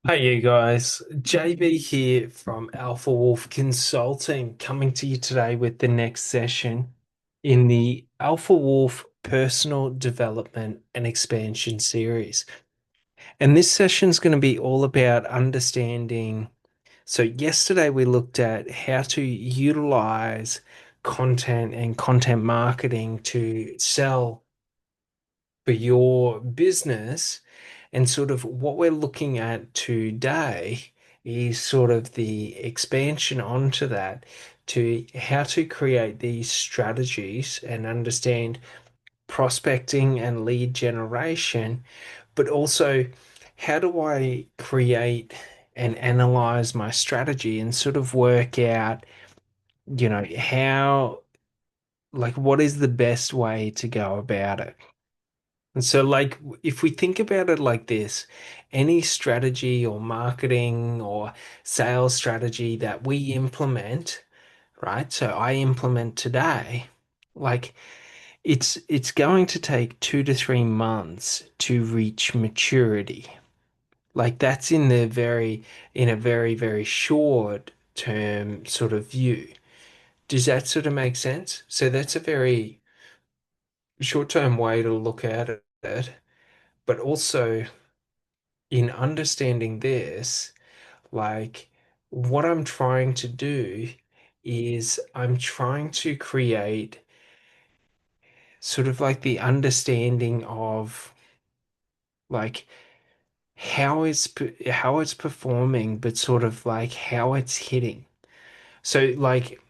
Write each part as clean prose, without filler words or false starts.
Hey you guys, JB here from Alpha Wolf Consulting, coming to you today with the next session in the Alpha Wolf Personal Development and Expansion series. And this session is going to be all about understanding. So, yesterday we looked at how to utilize content and content marketing to sell for your business. And sort of what we're looking at today is sort of the expansion onto that to how to create these strategies and understand prospecting and lead generation, but also how do I create and analyze my strategy and sort of work out, how, like, what is the best way to go about it? And so, like, if we think about it like this, any strategy or marketing or sales strategy that we implement, right? So I implement today, like it's going to take 2 to 3 months to reach maturity. Like that's in a very, very short term sort of view. Does that sort of make sense? So that's a very short term way to look at it. But also in understanding this, like what I'm trying to do is I'm trying to create sort of like the understanding of like how it's performing, but sort of like how it's hitting. So like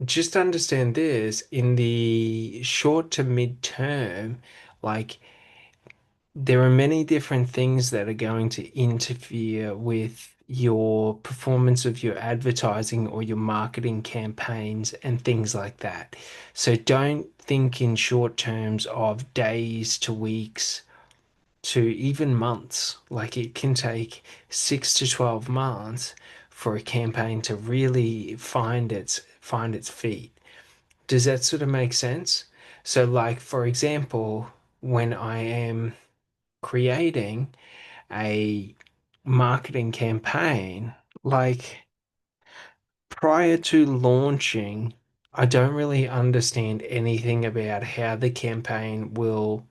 just understand this in the short to mid term, like there are many different things that are going to interfere with your performance of your advertising or your marketing campaigns and things like that. So don't think in short terms of days to weeks to even months. Like it can take 6 to 12 months for a campaign to really find its feet. Does that sort of make sense? So like for example, when I am creating a marketing campaign, like prior to launching, I don't really understand anything about how the campaign will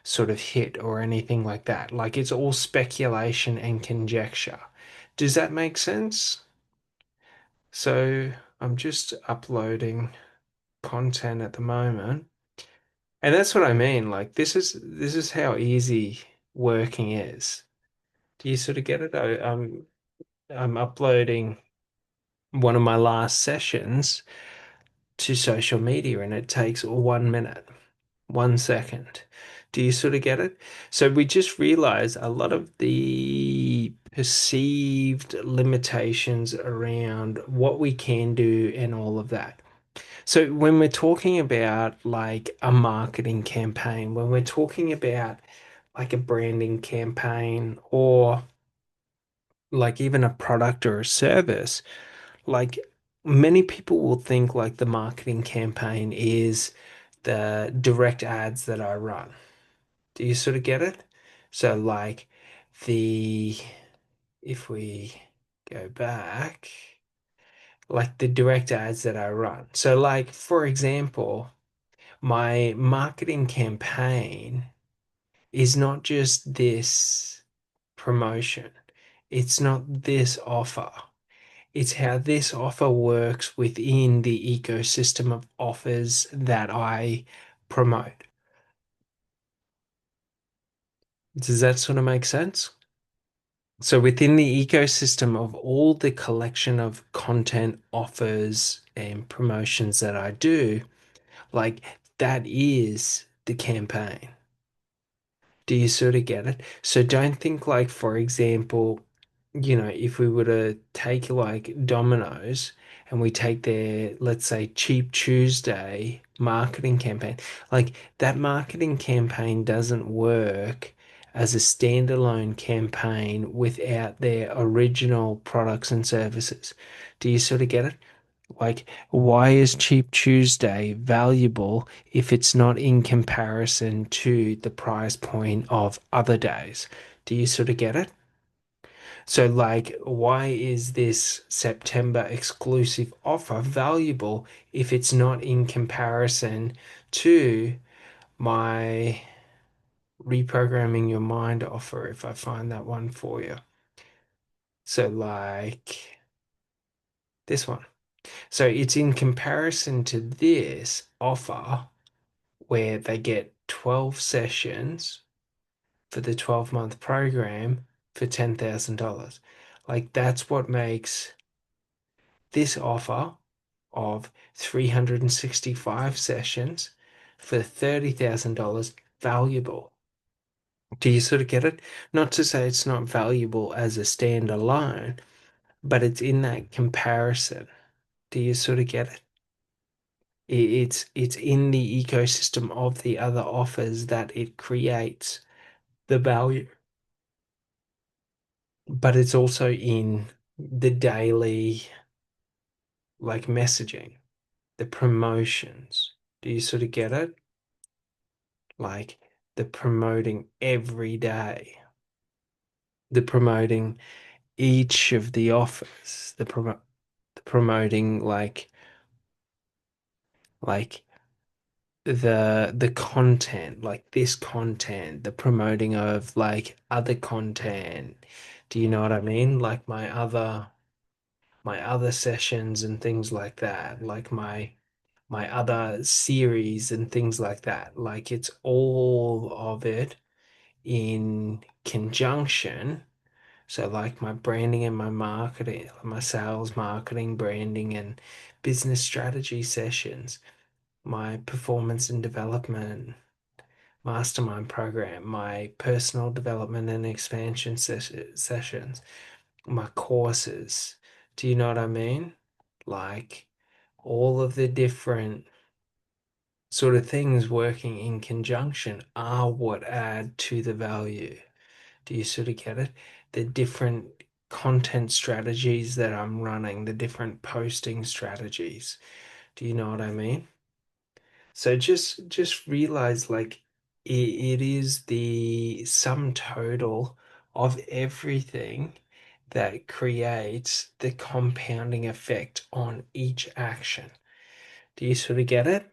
sort of hit or anything like that. Like it's all speculation and conjecture. Does that make sense? So I'm just uploading content at the moment. And that's what I mean. Like this is how easy working is. Do you sort of get it? I'm uploading one of my last sessions to social media and it takes 1 minute, 1 second. Do you sort of get it? So we just realize a lot of the perceived limitations around what we can do and all of that. So when we're talking about like a marketing campaign, when we're talking about like a branding campaign or like even a product or a service, like many people will think like the marketing campaign is the direct ads that I run. Do you sort of get it? So like the if we go back, like the direct ads that I run. So like for example, my marketing campaign is not just this promotion. It's not this offer. It's how this offer works within the ecosystem of offers that I promote. Does that sort of make sense? So within the ecosystem of all the collection of content, offers, and promotions that I do, like that is the campaign. Do you sort of get it? So don't think like, for example, if we were to take like Domino's and we take their, let's say, Cheap Tuesday marketing campaign, like that marketing campaign doesn't work as a standalone campaign without their original products and services. Do you sort of get it? Like, why is Cheap Tuesday valuable if it's not in comparison to the price point of other days? Do you sort of get it? So, like, why is this September exclusive offer valuable if it's not in comparison to my reprogramming your mind offer if I find that one for you? So, like this one. So, it's in comparison to this offer where they get 12 sessions for the 12-month program for $10,000. Like, that's what makes this offer of 365 sessions for $30,000 valuable. Do you sort of get it? Not to say it's not valuable as a standalone, but it's in that comparison. Do you sort of get it? It's in the ecosystem of the other offers that it creates the value, but it's also in the daily like messaging, the promotions. Do you sort of get it? Like the promoting every day, the promoting each of the offers, the promoting like the content, like this content, the promoting of like other content. Do you know what I mean? Like my other sessions and things like that, like my other series and things like that. Like it's all of it in conjunction. So, like my branding and my marketing, my sales, marketing, branding, and business strategy sessions, my performance and development mastermind program, my personal development and expansion sessions, my courses. Do you know what I mean? Like all of the different sort of things working in conjunction are what add to the value. Do you sort of get it? The different content strategies that I'm running, the different posting strategies. Do you know what I mean? So just realize like it is the sum total of everything that creates the compounding effect on each action. Do you sort of get it?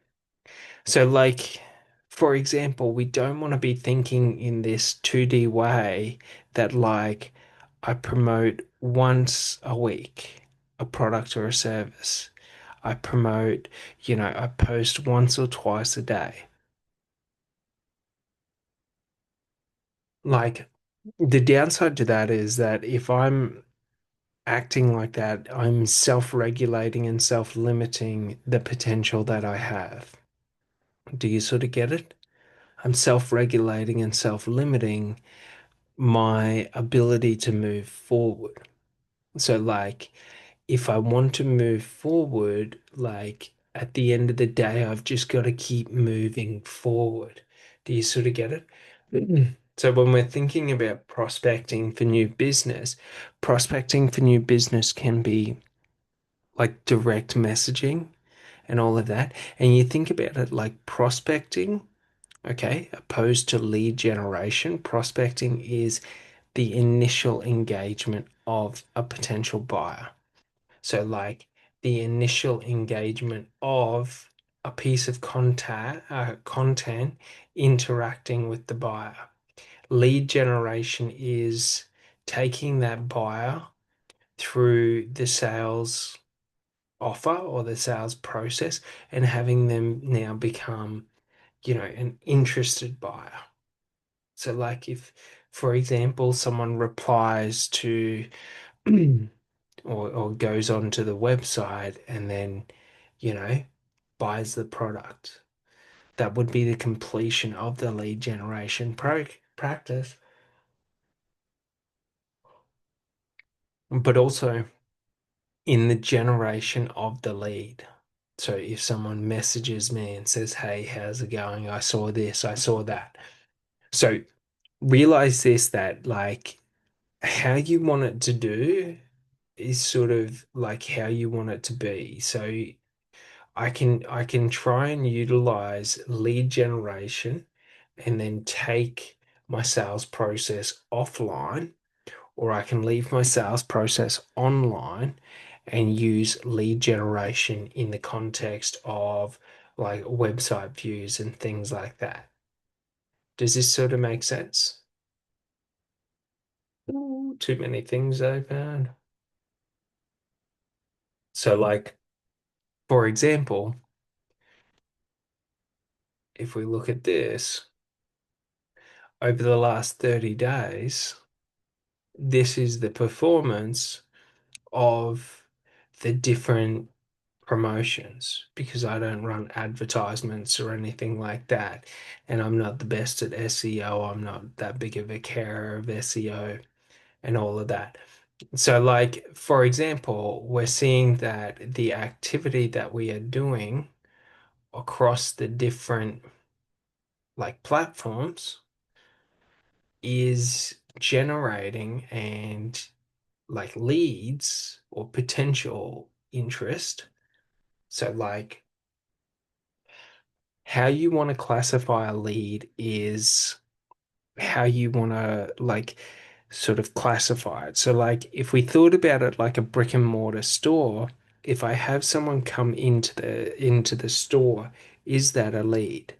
So, like, for example, we don't want to be thinking in this 2D way that, like, I promote once a week a product or a service. I promote, I post once or twice a day. Like, the downside to that is that if I'm acting like that, I'm self-regulating and self-limiting the potential that I have. Do you sort of get it? I'm self-regulating and self-limiting my ability to move forward. So, like, if I want to move forward, like, at the end of the day, I've just got to keep moving forward. Do you sort of get it? So, when we're thinking about prospecting for new business can be like direct messaging and all of that. And you think about it like prospecting, okay, opposed to lead generation. Prospecting is the initial engagement of a potential buyer. So, like the initial engagement of a piece of content interacting with the buyer. Lead generation is taking that buyer through the sales offer or the sales process and having them now become, an interested buyer. So, like if, for example, someone replies to or goes onto the website and then, you know, buys the product, that would be the completion of the lead generation practice. But also in the generation of the lead. So if someone messages me and says, "Hey, how's it going? I saw this, I saw that." So realize this that like how you want it to do is sort of like how you want it to be. So I can try and utilize lead generation and then take my sales process offline, or I can leave my sales process online and use lead generation in the context of like website views and things like that. Does this sort of make sense? Ooh, too many things open. So, like, for example, if we look at this over the last 30 days, this is the performance of the different promotions because I don't run advertisements or anything like that. And I'm not the best at SEO. I'm not that big of a carer of SEO and all of that. So, like, for example, we're seeing that the activity that we are doing across the different like platforms is generating and like leads or potential interest. So, like, how you want to classify a lead is how you want to like sort of classify it. So, like, if we thought about it like a brick and mortar store, if I have someone come into the store, is that a lead?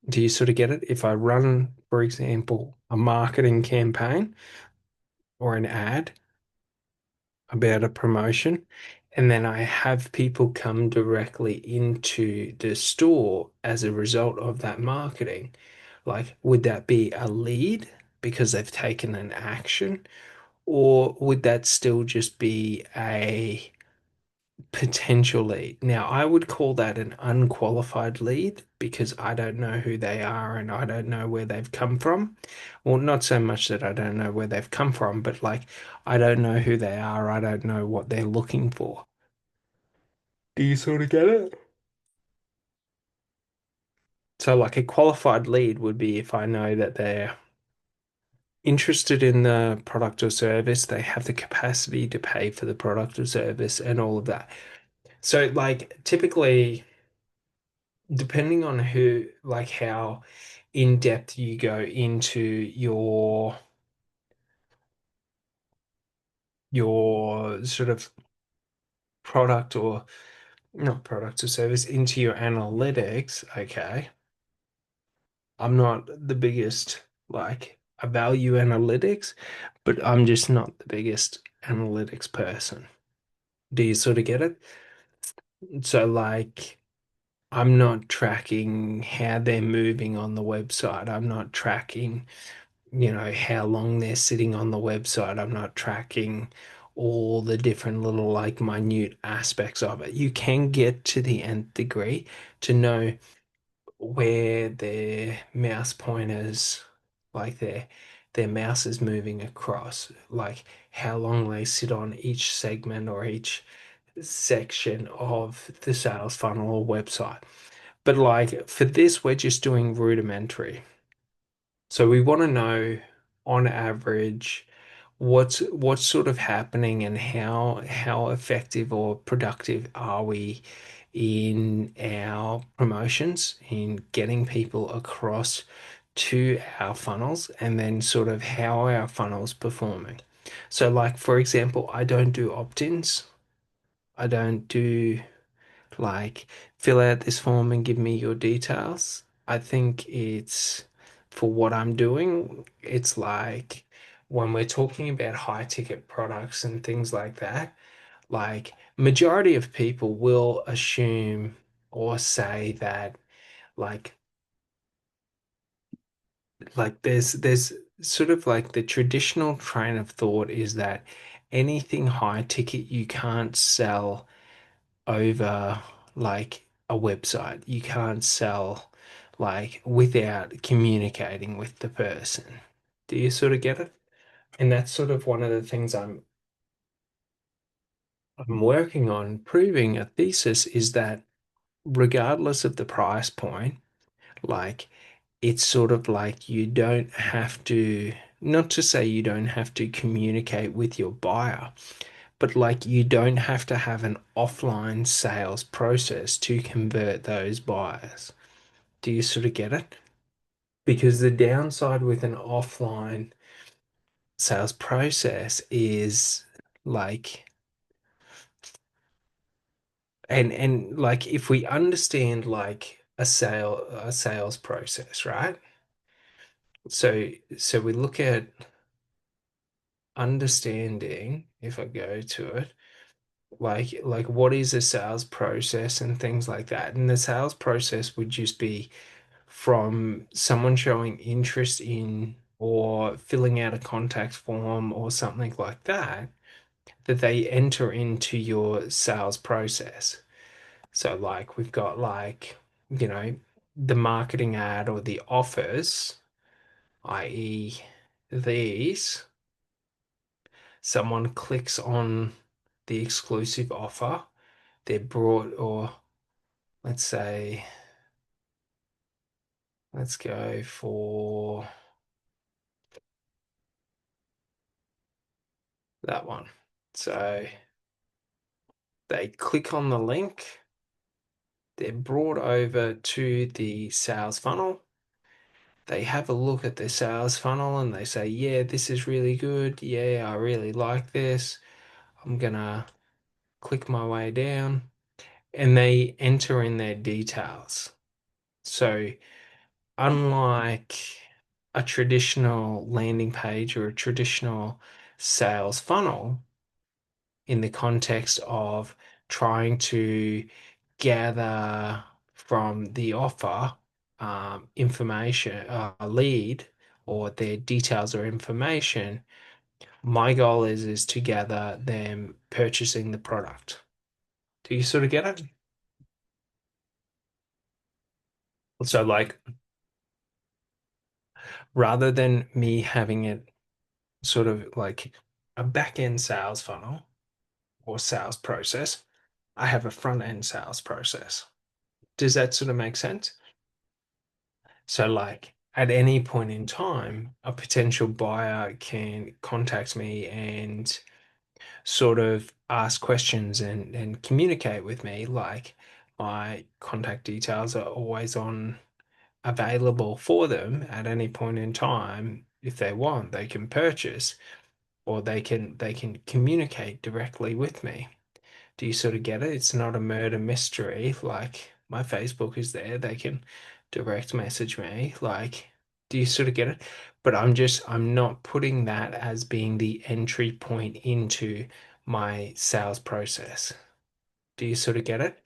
Do you sort of get it? If I run, for example, a marketing campaign or an ad about a promotion, and then I have people come directly into the store as a result of that marketing, like, would that be a lead because they've taken an action, or would that still just be a potential lead? Now, I would call that an unqualified lead because I don't know who they are and I don't know where they've come from. Well, not so much that I don't know where they've come from, but like I don't know who they are. I don't know what they're looking for. Do you sort of get it? So, like a qualified lead would be if I know that they're interested in the product or service, they have the capacity to pay for the product or service and all of that. So, like, typically, depending on who, like how in depth you go into your sort of product or not product or service into your analytics, okay. I'm not the biggest, like, I value analytics, but I'm just not the biggest analytics person. Do you sort of get it? So, like, I'm not tracking how they're moving on the website. I'm not tracking how long they're sitting on the website. I'm not tracking all the different little like minute aspects of it. You can get to the nth degree to know where their mouse pointers, like their mouse is moving across, like how long they sit on each segment or each section of the sales funnel or website. But like for this, we're just doing rudimentary. So we want to know on average what's sort of happening and how effective or productive are we in our promotions, in getting people across to our funnels, and then sort of how are our funnels performing. So like for example, I don't do opt-ins. I don't do like fill out this form and give me your details. I think it's for what I'm doing, it's like when we're talking about high ticket products and things like that, like majority of people will assume or say that like there's sort of like the traditional train of thought is that anything high ticket you can't sell over like a website. You can't sell like without communicating with the person. Do you sort of get it? And that's sort of one of the things I'm working on proving a thesis is that regardless of the price point, like it's sort of like you don't have to, not to say you don't have to communicate with your buyer, but like you don't have to have an offline sales process to convert those buyers. Do you sort of get it? Because the downside with an offline sales process is like, and like if we understand like a sales process, right? So we look at understanding, if I go to it, like what is a sales process and things like that. And the sales process would just be from someone showing interest in or filling out a contact form or something like that, that they enter into your sales process. So like we've got like, the marketing ad or the offers, i.e. these, someone clicks on the exclusive offer, they're brought, or let's say, let's go for that one. So they click on the link, they're brought over to the sales funnel. They have a look at the sales funnel and they say, yeah, this is really good. Yeah, I really like this. I'm gonna click my way down, and they enter in their details. So, unlike a traditional landing page or a traditional sales funnel, in the context of trying to gather from the offer information, lead, or their details or information, my goal is to gather them purchasing the product. Do you sort of get it? So, like, rather than me having it sort of like a back end sales funnel or sales process, I have a front end sales process. Does that sort of make sense? So, like, at any point in time, a potential buyer can contact me and sort of ask questions and communicate with me. Like, my contact details are always on available for them at any point in time. If they want, they can purchase, or they can communicate directly with me. Do you sort of get it? It's not a murder mystery. Like, my Facebook is there. They can direct message me. Like, do you sort of get it? But I'm not putting that as being the entry point into my sales process. Do you sort of get it?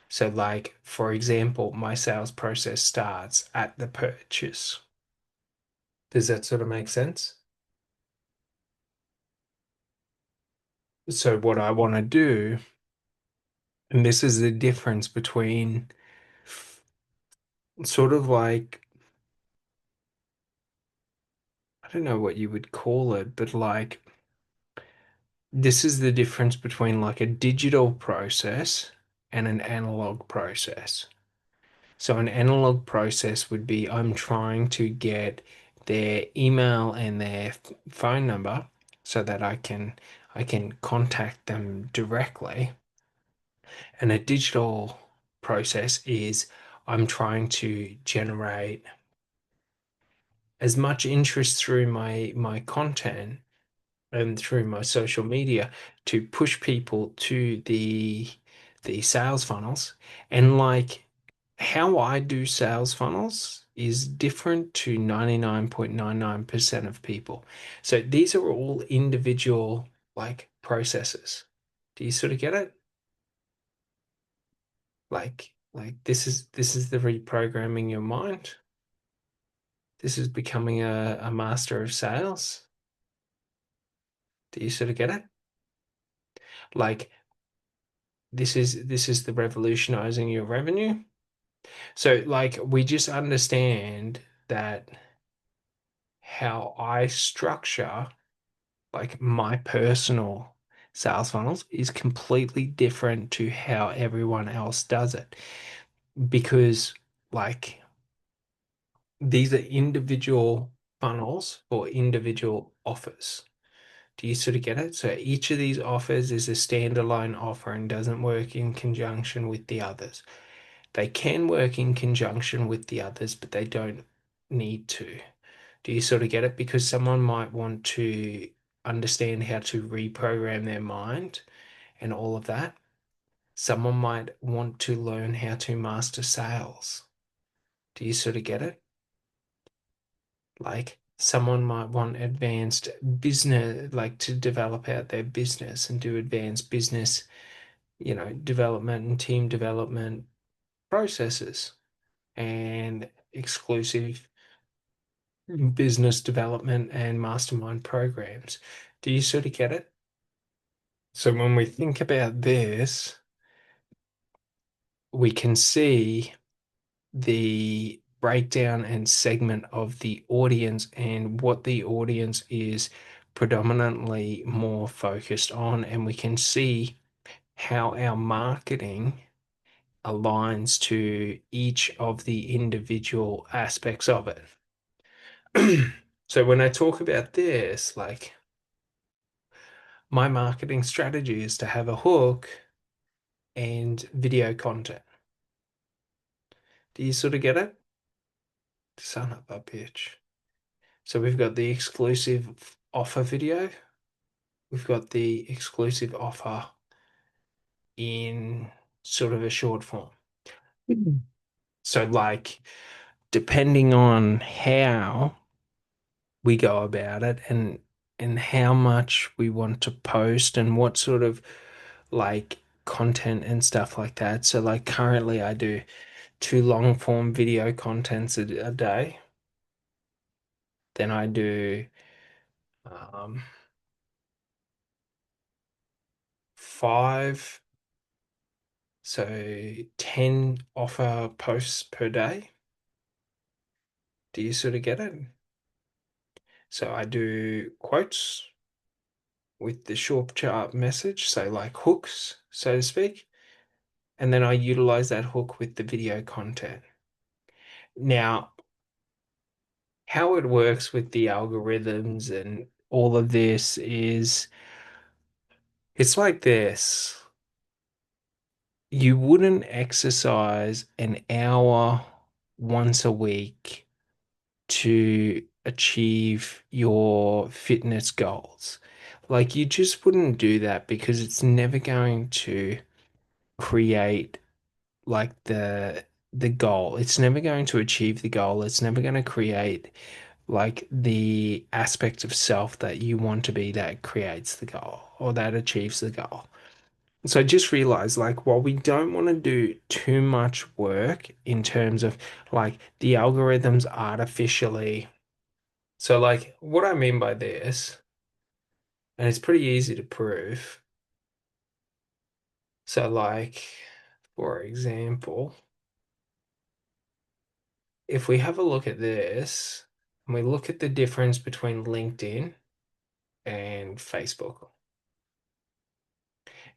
So, like, for example, my sales process starts at the purchase. Does that sort of make sense? So, what I want to do, and this is the difference between sort of like, I don't know what you would call it, but like, this is the difference between like a digital process and an analog process. So, an analog process would be I'm trying to get their email and their phone number so that I can contact them directly. And a digital process is I'm trying to generate as much interest through my content and through my social media to push people to the sales funnels. And like, how I do sales funnels is different to 99.99% of people. So these are all individual like processes. Do you sort of get it? Like this is the reprogramming your mind. This is becoming a master of sales. Do you sort of get it? Like, this is the revolutionizing your revenue. So like we just understand that how I structure like my personal sales funnels is completely different to how everyone else does it, because like these are individual funnels for individual offers. Do you sort of get it? So each of these offers is a standalone offer and doesn't work in conjunction with the others. They can work in conjunction with the others, but they don't need to. Do you sort of get it? Because someone might want to understand how to reprogram their mind and all of that. Someone might want to learn how to master sales. Do you sort of get it? Like someone might want advanced business, like to develop out their business and do advanced business, development and team development processes and exclusive business development and mastermind programs. Do you sort of get it? So when we think about this, we can see the breakdown and segment of the audience and what the audience is predominantly more focused on, and we can see how our marketing aligns to each of the individual aspects of it. So when I talk about this, like my marketing strategy is to have a hook and video content. Do you sort of get it? Son of a bitch. So we've got the exclusive offer video. We've got the exclusive offer in sort of a short form. Mhm. So like depending on how we go about it and how much we want to post and what sort of like content and stuff like that. So like currently I do two long form video contents a day. Then I do um, five, so 10 offer posts per day. Do you sort of get it? So I do quotes with the short sharp message, so like hooks, so to speak. And then I utilize that hook with the video content. Now, how it works with the algorithms and all of this is it's like this. You wouldn't exercise an hour once a week to achieve your fitness goals. Like you just wouldn't do that because it's never going to create like the goal. It's never going to achieve the goal. It's never going to create like the aspect of self that you want to be that creates the goal or that achieves the goal. So I just realized like while we don't want to do too much work in terms of like the algorithms artificially. So like what I mean by this, and it's pretty easy to prove. So like for example, if we have a look at this and we look at the difference between LinkedIn and Facebook,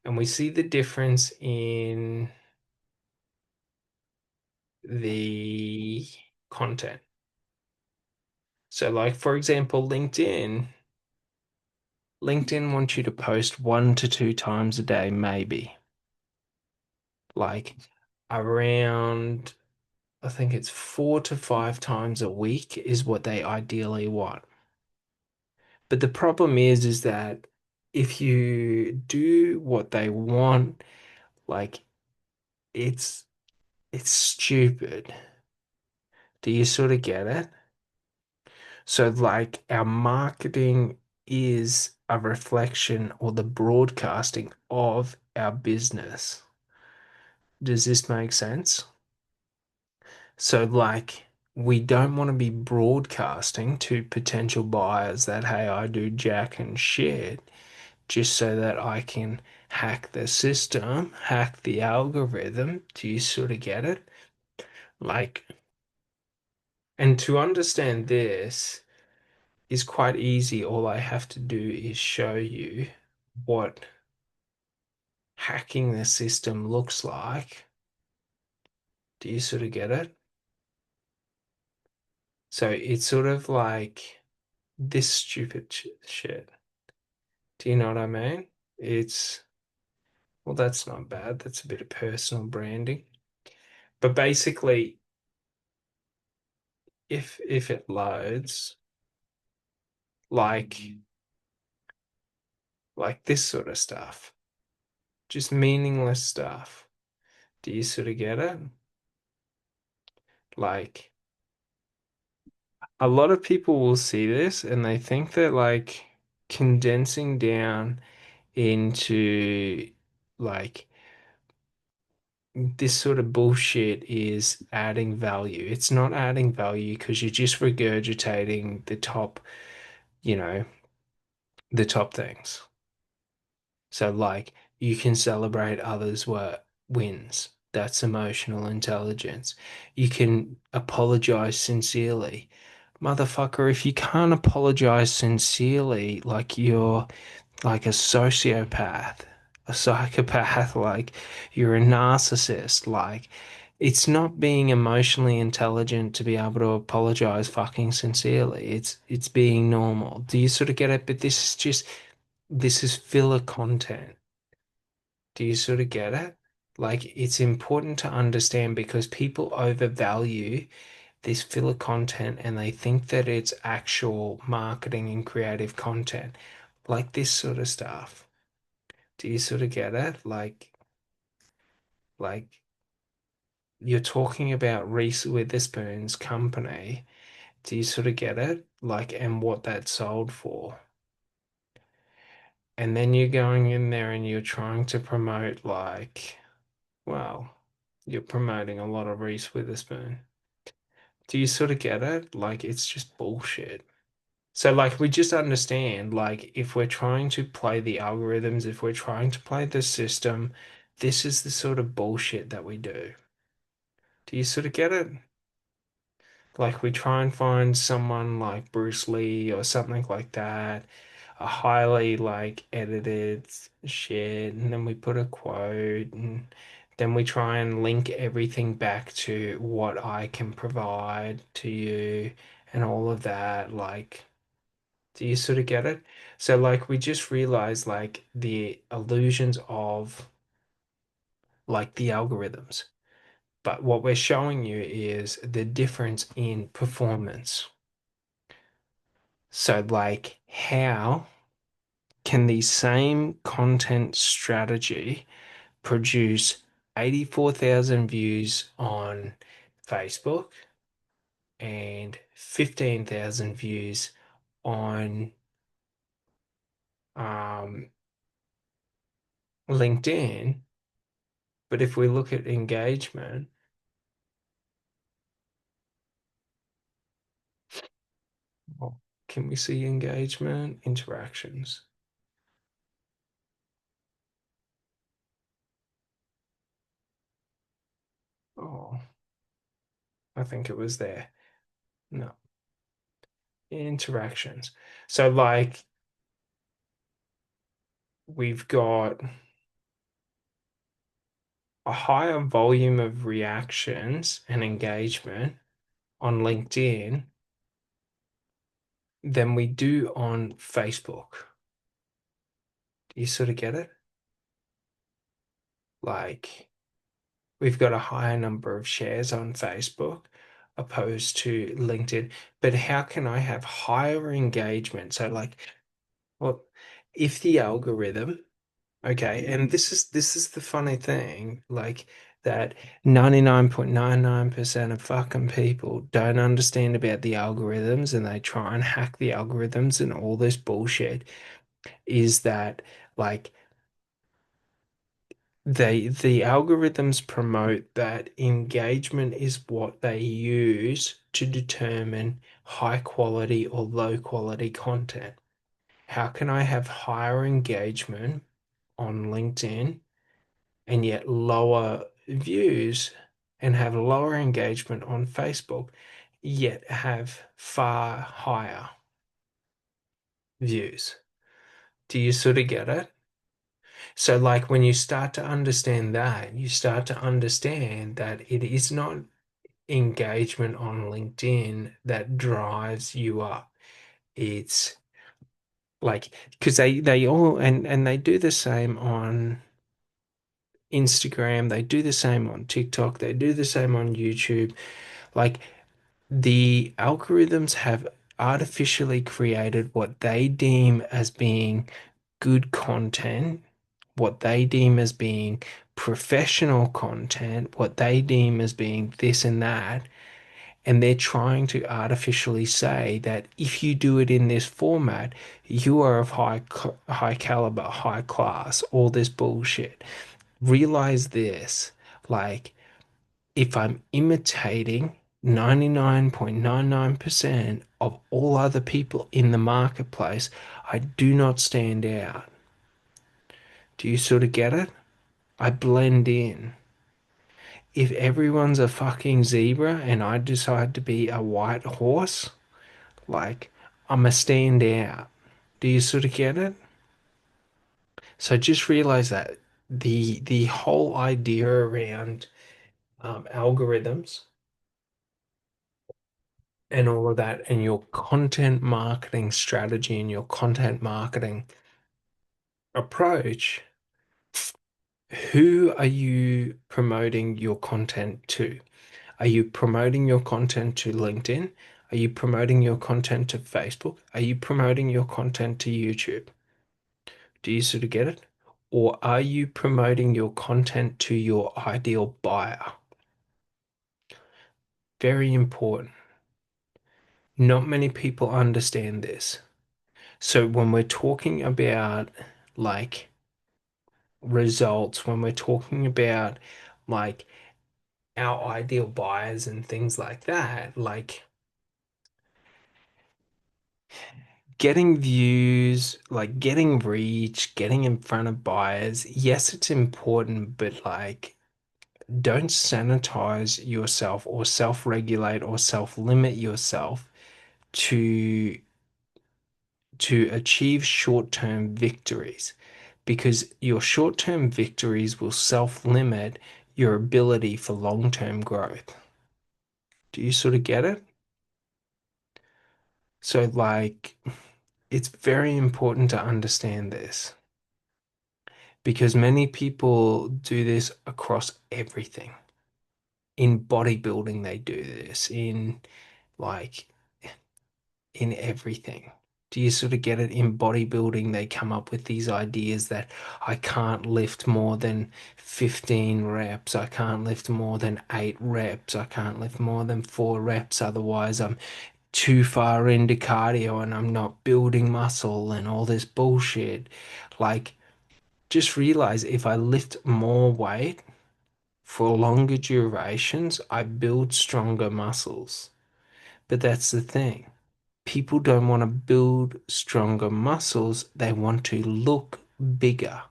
and we see the difference in the content. So, like for example, LinkedIn wants you to post 1 to 2 times a day, maybe. Like around, I think it's 4 to 5 times a week is what they ideally want. But the problem is that if you do what they want, like it's it's stupid. Do you sort of get it? So like our marketing is a reflection or the broadcasting of our business. Does this make sense? So like we don't want to be broadcasting to potential buyers that hey, I do jack and shit just so that I can hack the system, hack the algorithm. Do you sort of get it? Like, and to understand this is quite easy. All I have to do is show you what hacking the system looks like. Do you sort of get it? So it's sort of like this stupid shit. Do you know what I mean? It's, well, that's not bad. That's a bit of personal branding. But basically, if it loads, like this sort of stuff, just meaningless stuff. Do you sort of get it? Like a lot of people will see this and they think that like condensing down into like this sort of bullshit is adding value. It's not adding value because you're just regurgitating the top, you know, the top things. So like you can celebrate others' work wins. That's emotional intelligence. You can apologize sincerely. Motherfucker, if you can't apologize sincerely, like you're like a sociopath, a psychopath, like you're a narcissist, like it's not being emotionally intelligent to be able to apologize fucking sincerely. It's being normal. Do you sort of get it? But this is filler content. Do you sort of get it? Like it's important to understand because people overvalue this filler content and they think that it's actual marketing and creative content, like this sort of stuff. Do you sort of get it? Like you're talking about Reese Witherspoon's company. Do you sort of get it? Like, and what that sold for. And then you're going in there and you're trying to promote like, well, you're promoting a lot of Reese Witherspoon. Do you sort of get it? Like, it's just bullshit. So, like, we just understand, like, if we're trying to play the algorithms, if we're trying to play the system, this is the sort of bullshit that we do. Do you sort of get it? Like, we try and find someone like Bruce Lee or something like that, a highly, like, edited shit, and then we put a quote, and then we try and link everything back to what I can provide to you and all of that. Like, do you sort of get it? So, like, we just realize, like, the illusions of, like, the algorithms. But what we're showing you is the difference in performance. So, like, how can the same content strategy produce 84,000 views on Facebook and 15,000 views on um, LinkedIn? But if we look at engagement, well, can we see engagement interactions? Oh, I think it was there. No, interactions. So, like, we've got a higher volume of reactions and engagement on LinkedIn than we do on Facebook. Do you sort of get it? Like, we've got a higher number of shares on Facebook opposed to LinkedIn. But how can I have higher engagement? So, like, well, if the algorithm, okay, and this is the funny thing, like that 99.99% of fucking people don't understand about the algorithms and they try and hack the algorithms and all this bullshit is that like the algorithms promote that engagement is what they use to determine high quality or low quality content. How can I have higher engagement on LinkedIn and yet lower views and have lower engagement on Facebook, yet have far higher views? Do you sort of get it? So, like, when you start to understand that, you start to understand that it is not engagement on LinkedIn that drives you up. It's like, because they all, and they do the same on Instagram, they do the same on TikTok, they do the same on YouTube. Like the algorithms have artificially created what they deem as being good content, what they deem as being professional content, what they deem as being this and that. And they're trying to artificially say that if you do it in this format, you are of high caliber, high class, all this bullshit. Realize this, like if I'm imitating 99.99% of all other people in the marketplace, I do not stand out. Do you sort of get it? I blend in. If everyone's a fucking zebra and I decide to be a white horse, like I'm a stand out. Do you sort of get it? So just realize that the whole idea around algorithms and all of that and your content marketing strategy and your content marketing approach, who are you promoting your content to? Are you promoting your content to LinkedIn? Are you promoting your content to Facebook? Are you promoting your content to YouTube? Do you sort of get it? Or are you promoting your content to your ideal buyer? Very important. Not many people understand this. So when we're talking about like results, when we're talking about like our ideal buyers and things like that, like getting views, like getting reach, getting in front of buyers, yes, it's important, but like don't sanitize yourself or self-regulate or self-limit yourself to achieve short-term victories because your short-term victories will self-limit your ability for long-term growth. Do you sort of get it? So like it's very important to understand this because many people do this across everything. In bodybuilding, they do this. Like in everything. Do you sort of get it? In bodybuilding, they come up with these ideas that I can't lift more than 15 reps. I can't lift more than 8 reps. I can't lift more than 4 reps. Otherwise, I'm too far into cardio and I'm not building muscle and all this bullshit. Like, just realize if I lift more weight for longer durations, I build stronger muscles. But that's the thing. People don't want to build stronger muscles, they want to look bigger.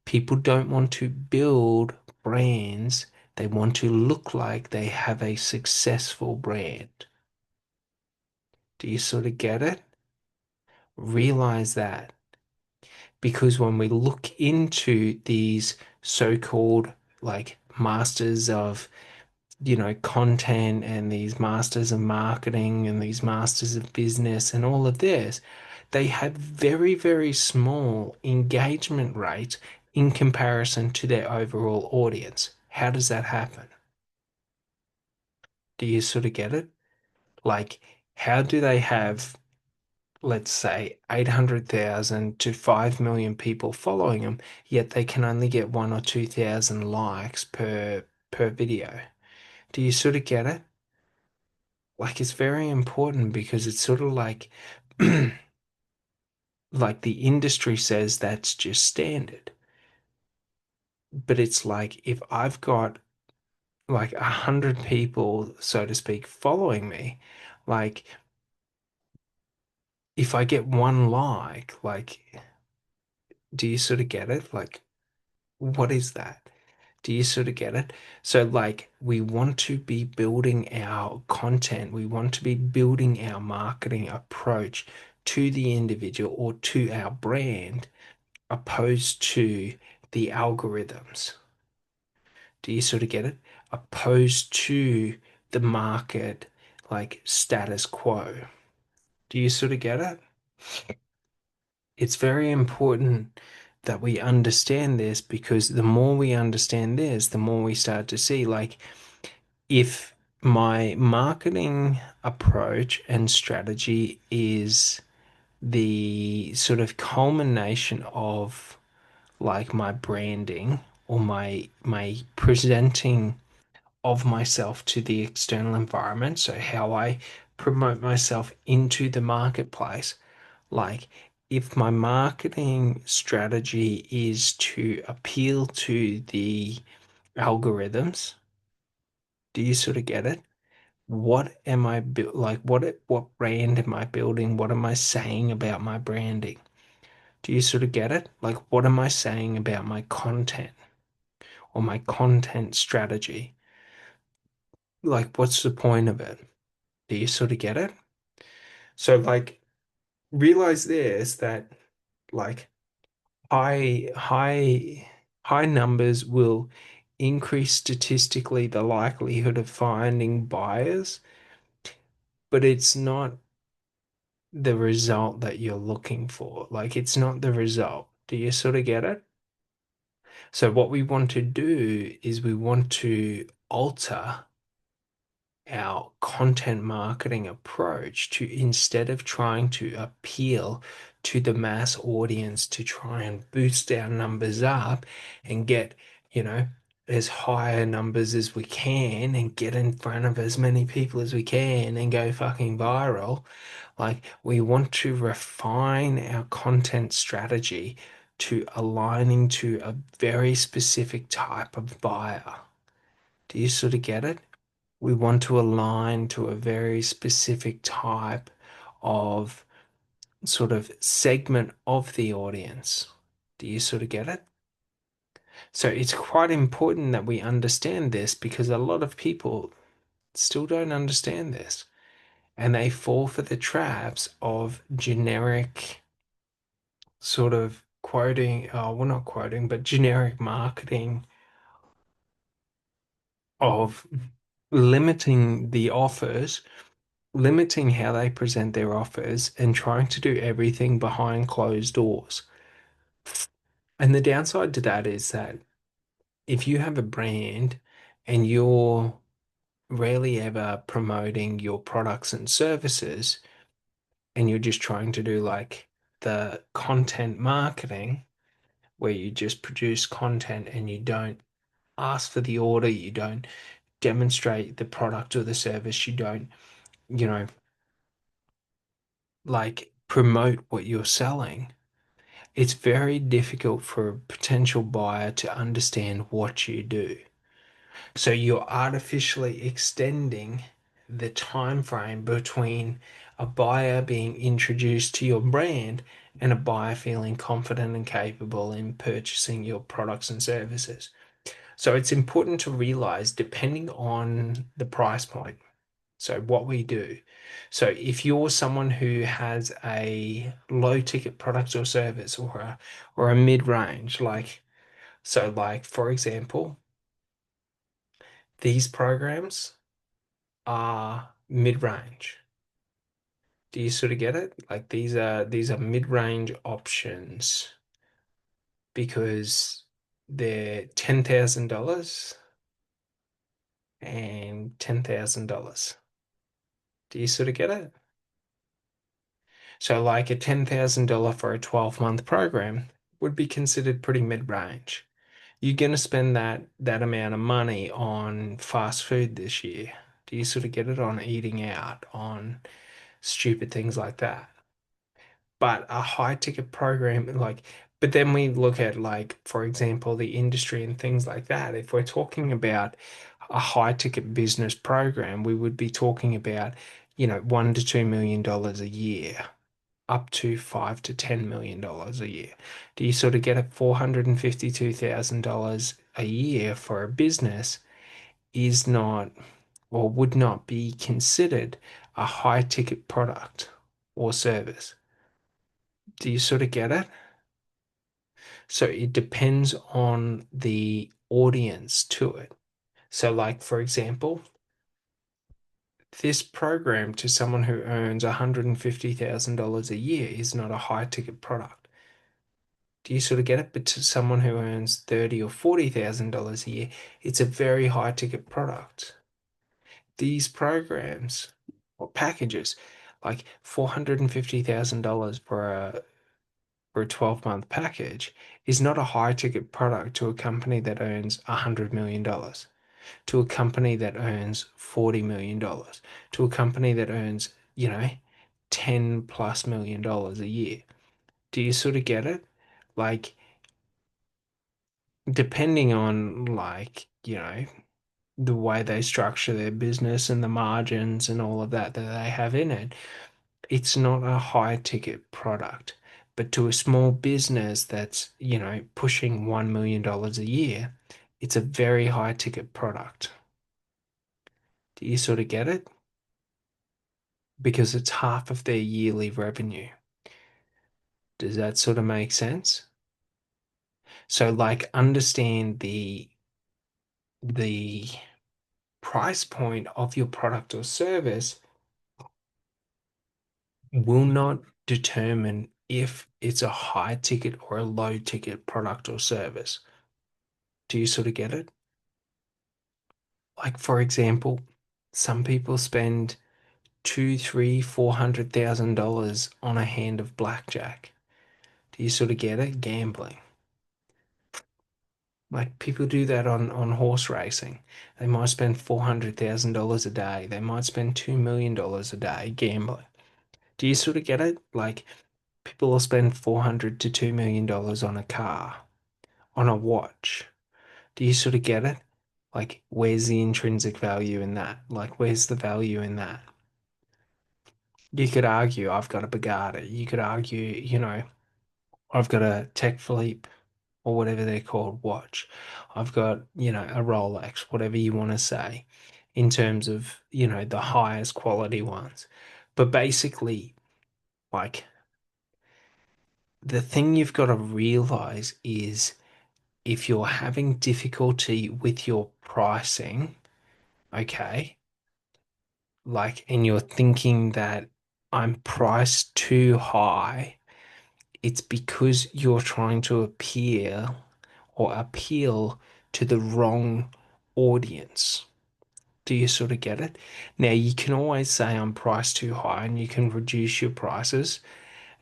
People don't want to build brands, they want to look like they have a successful brand. Do you sort of get it? Realize that because when we look into these so-called like masters of content and these masters of marketing and these masters of business and all of this, they have very, very small engagement rates in comparison to their overall audience. How does that happen? Do you sort of get it? Like, how do they have, let's say, 800,000 to 5 million people following them, yet they can only get 1 or 2 thousand likes per video? Do you sort of get it? Like it's very important because it's sort of like like the industry says that's just standard. But it's like if I've got like 100 people, so to speak, following me, like if I get one like, do you sort of get it? Like, what is that? Do you sort of get it? So, like, we want to be building our content, we want to be building our marketing approach to the individual or to our brand, opposed to the algorithms. Do you sort of get it? Opposed to the market, like status quo. Do you sort of get it? It's very important that we understand this because the more we understand this, the more we start to see, like, if my marketing approach and strategy is the sort of culmination of like my branding or my presenting of myself to the external environment. So how I promote myself into the marketplace. Like if my marketing strategy is to appeal to the algorithms, do you sort of get it? What am I like what brand am I building? What am I saying about my branding? Do you sort of get it? Like what am I saying about my content or my content strategy? Like what's the point of it? Do you sort of get it? So like realize this that like high numbers will increase statistically the likelihood of finding buyers, but it's not the result that you're looking for. Like it's not the result. Do you sort of get it? So what we want to do is we want to alter our content marketing approach to instead of trying to appeal to the mass audience to try and boost our numbers up and get, you know, as higher numbers as we can and get in front of as many people as we can and go fucking viral. Like, we want to refine our content strategy to aligning to a very specific type of buyer. Do you sort of get it? We want to align to a very specific type of sort of segment of the audience. Do you sort of get it? So it's quite important that we understand this because a lot of people still don't understand this and they fall for the traps of generic sort of quoting, well, not quoting, but generic marketing of limiting the offers, limiting how they present their offers, and trying to do everything behind closed doors. And the downside to that is that if you have a brand and you're rarely ever promoting your products and services, and you're just trying to do like the content marketing, where you just produce content and you don't ask for the order, you don't demonstrate the product or the service, you don't, you know, like promote what you're selling, it's very difficult for a potential buyer to understand what you do. So you're artificially extending the time frame between a buyer being introduced to your brand and a buyer feeling confident and capable in purchasing your products and services. So it's important to realize, depending on the price point, so what we do. So if you're someone who has a low ticket product or service or a mid-range, like so like for example, these programs are mid-range. Do you sort of get it? Like these are mid-range options because they're $10,000 and $10,000. Do you sort of get it? So like a $10,000 for a 12-month program would be considered pretty mid-range. You're going to spend that amount of money on fast food this year. Do you sort of get it, on eating out, on stupid things like that? But a high ticket program, like, but then we look at, like, for example, the industry and things like that. If we're talking about a high ticket business program, we would be talking about, $1 to $2 million a year, up to $5 to $10 million a year. Do you sort of get it? $452,000 a year for a business is not, or would not be considered a high ticket product or service. Do you sort of get it? So it depends on the audience to it. So, like, for example, this program to someone who earns $150,000 a year is not a high ticket product. Do you sort of get it? But to someone who earns $30,000 or $40,000 a year, it's a very high ticket product. these programs or packages, like $450,000 for a 12-month package, is not a high ticket product to a company that earns $100 million, to a company that earns $40 million, to a company that earns, 10+ million a year. Do you sort of get it? Like, depending on, like, the way they structure their business and the margins and all of that they have in it, it's not a high ticket product. But to a small business that's, pushing $1 million a year, it's a very high ticket product. Do you sort of get it? Because it's half of their yearly revenue. Does that sort of make sense? So like understand the price point of your product or service will not determine if it's a high ticket or a low ticket product or service. Do you sort of get it? Like for example, some people spend two, three, $400,000 on a hand of blackjack. Do you sort of get it? Gambling. Like people do that on horse racing. They might spend $400,000 a day. They might spend $2 million a day gambling. Do you sort of get it? Like people will spend 400 to $2 million on a car, on a watch. Do you sort of get it? Like where's the intrinsic value in that? Like where's the value in that? You could argue I've got a Bugatti. You could argue, I've got a Tech Philippe or whatever they're called watch. I've got, a Rolex, whatever you want to say, in terms of, the highest quality ones. But basically, like, the thing you've got to realize is if you're having difficulty with your pricing, okay, like, and you're thinking that I'm priced too high, it's because you're trying to appeal to the wrong audience. Do you sort of get it? Now, you can always say I'm priced too high and you can reduce your prices.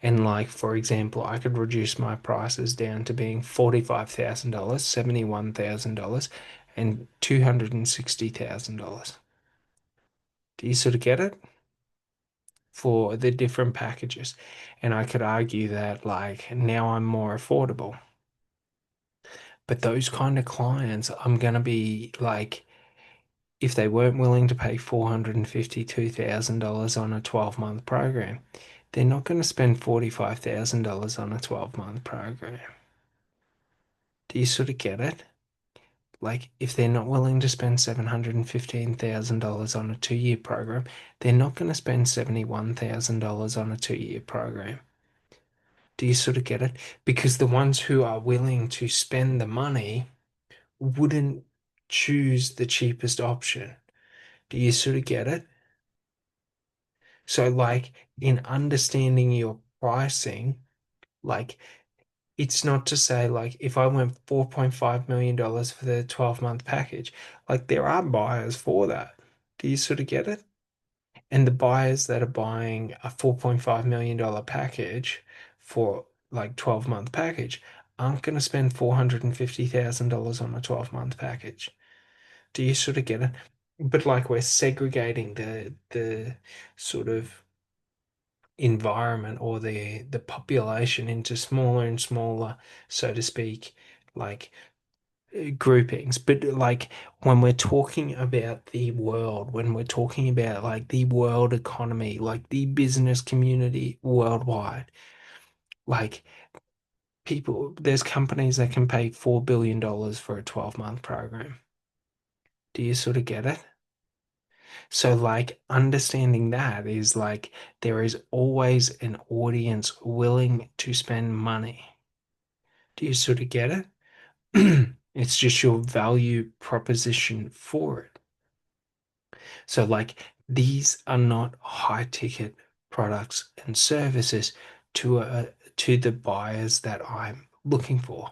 And, like, for example, I could reduce my prices down to being $45,000, $71,000, and $260,000. Do you sort of get it? For the different packages. And I could argue that, like, now I'm more affordable. But those kind of clients, I'm going to be like, if they weren't willing to pay $452,000 on a 12-month program, they're not going to spend $45,000 on a 12-month program. Do you sort of get it? Like, if they're not willing to spend $715,000 on a 2-year program, they're not going to spend $71,000 on a 2-year program. Do you sort of get it? Because the ones who are willing to spend the money wouldn't choose the cheapest option. Do you sort of get it? So, like, in understanding your pricing, like, it's not to say, like, if I went $4.5 million for the 12-month package, like, there are buyers for that. Do you sort of get it? And the buyers that are buying a $4.5 million package for, like, 12-month package aren't going to spend $450,000 on a 12-month package. Do you sort of get it? But like we're segregating the sort of environment or the population into smaller and smaller, so to speak, like groupings. But like when we're talking about the world, when we're talking about like the world economy, like the business community worldwide, like there's companies that can pay $4 billion for a 12-month program. Do you sort of get it? So, like, understanding that is like there is always an audience willing to spend money. Do you sort of get it? It's just your value proposition for it. So, like, these are not high ticket products and services to the buyers that I'm looking for.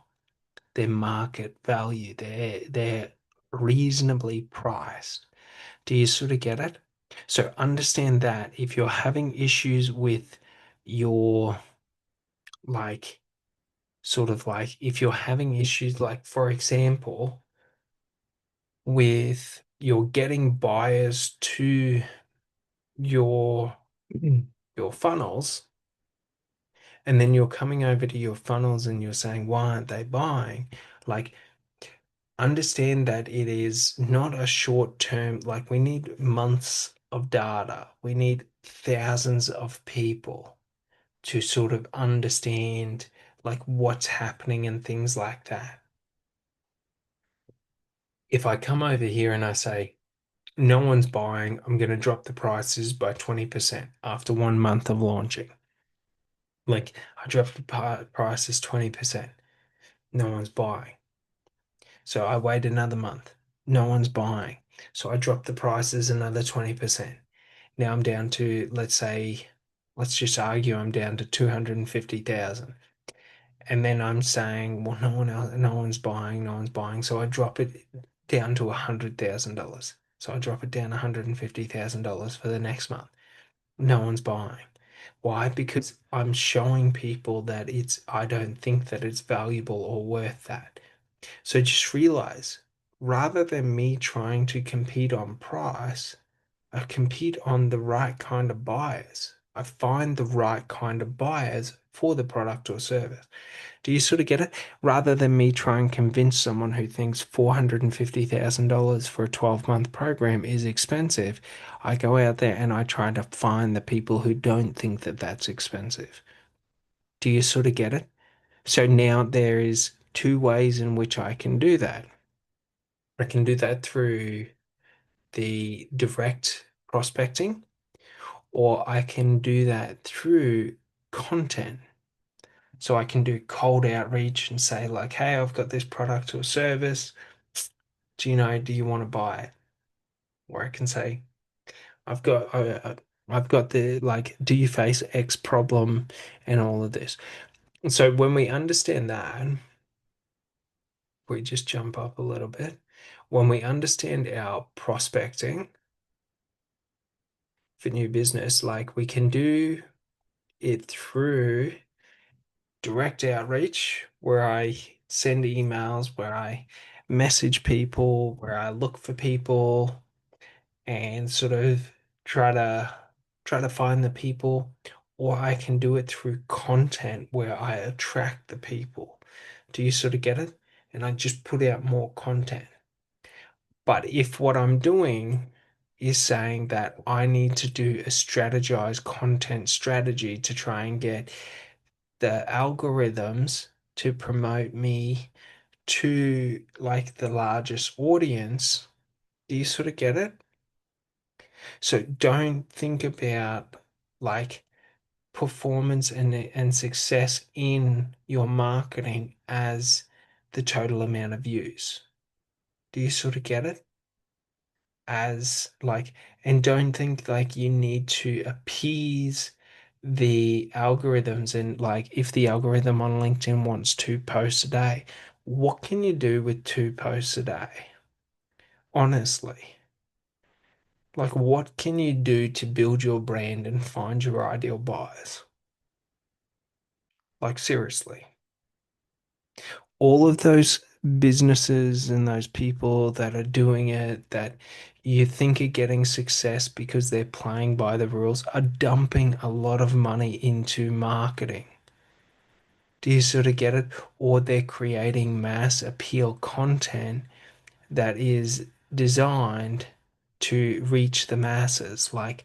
They're market value. They're reasonably priced. Do you sort of get it? So understand that if you're having issues with your, like, sort of like, if you're having issues, like, for example, with you're getting buyers to your your funnels, and then you're coming over to your funnels and you're saying, why aren't they buying? Like, understand that it is not a short term, like, we need months of data. We need thousands of people to sort of understand like what's happening and things like that. If I come over here and I say, no one's buying, I'm going to drop the prices by 20% after 1 month of launching. Like, I drop the prices 20%. No one's buying. So I wait another month. No one's buying. So I drop the prices another 20%. Now I'm down to, let's say, let's just argue I'm down to 250,000. And then I'm saying, well, no one's buying, no one's buying. So I drop it down to $100,000. So I drop it down $150,000 for the next month. No one's buying. Why? Because I'm showing people that I don't think that it's valuable or worth that. So just realize, rather than me trying to compete on price, I compete on the right kind of buyers. I find the right kind of buyers for the product or service. Do you sort of get it? Rather than me try and convince someone who thinks $450,000 for a 12-month program is expensive, I go out there and I try to find the people who don't think that that's expensive. Do you sort of get it? So now there is two ways in which I can do that. I can do that through the direct prospecting, or I can do that through content. So I can do cold outreach and say like, hey, I've got this product or service. Do you want to buy it? Or I can say, I've got, I've got the, like, do you face X problem and all of this. And so when we understand that, we just jump up a little bit. When we understand our prospecting for new business, like, we can do it through direct outreach, where I send emails, where I message people, where I look for people and sort of try to find the people, or I can do it through content where I attract the people. Do you sort of get it? And I just put out more content. But if what I'm doing is saying that I need to do a strategized content strategy to try and get the algorithms to promote me to like the largest audience. Do you sort of get it? So don't think about like performance and success in your marketing as the total amount of views. Do you sort of get it? As like, and don't think like you need to appease the algorithms, and like, if the algorithm on LinkedIn wants 2 posts a day, what can you do with 2 posts a day? Honestly, like, what can you do to build your brand and find your ideal buyers? Like, seriously, all of those businesses and those people that are doing it that you think are getting success because they're playing by the rules are dumping a lot of money into marketing. Do you sort of get it? Or they're creating mass appeal content that is designed to reach the masses. Like,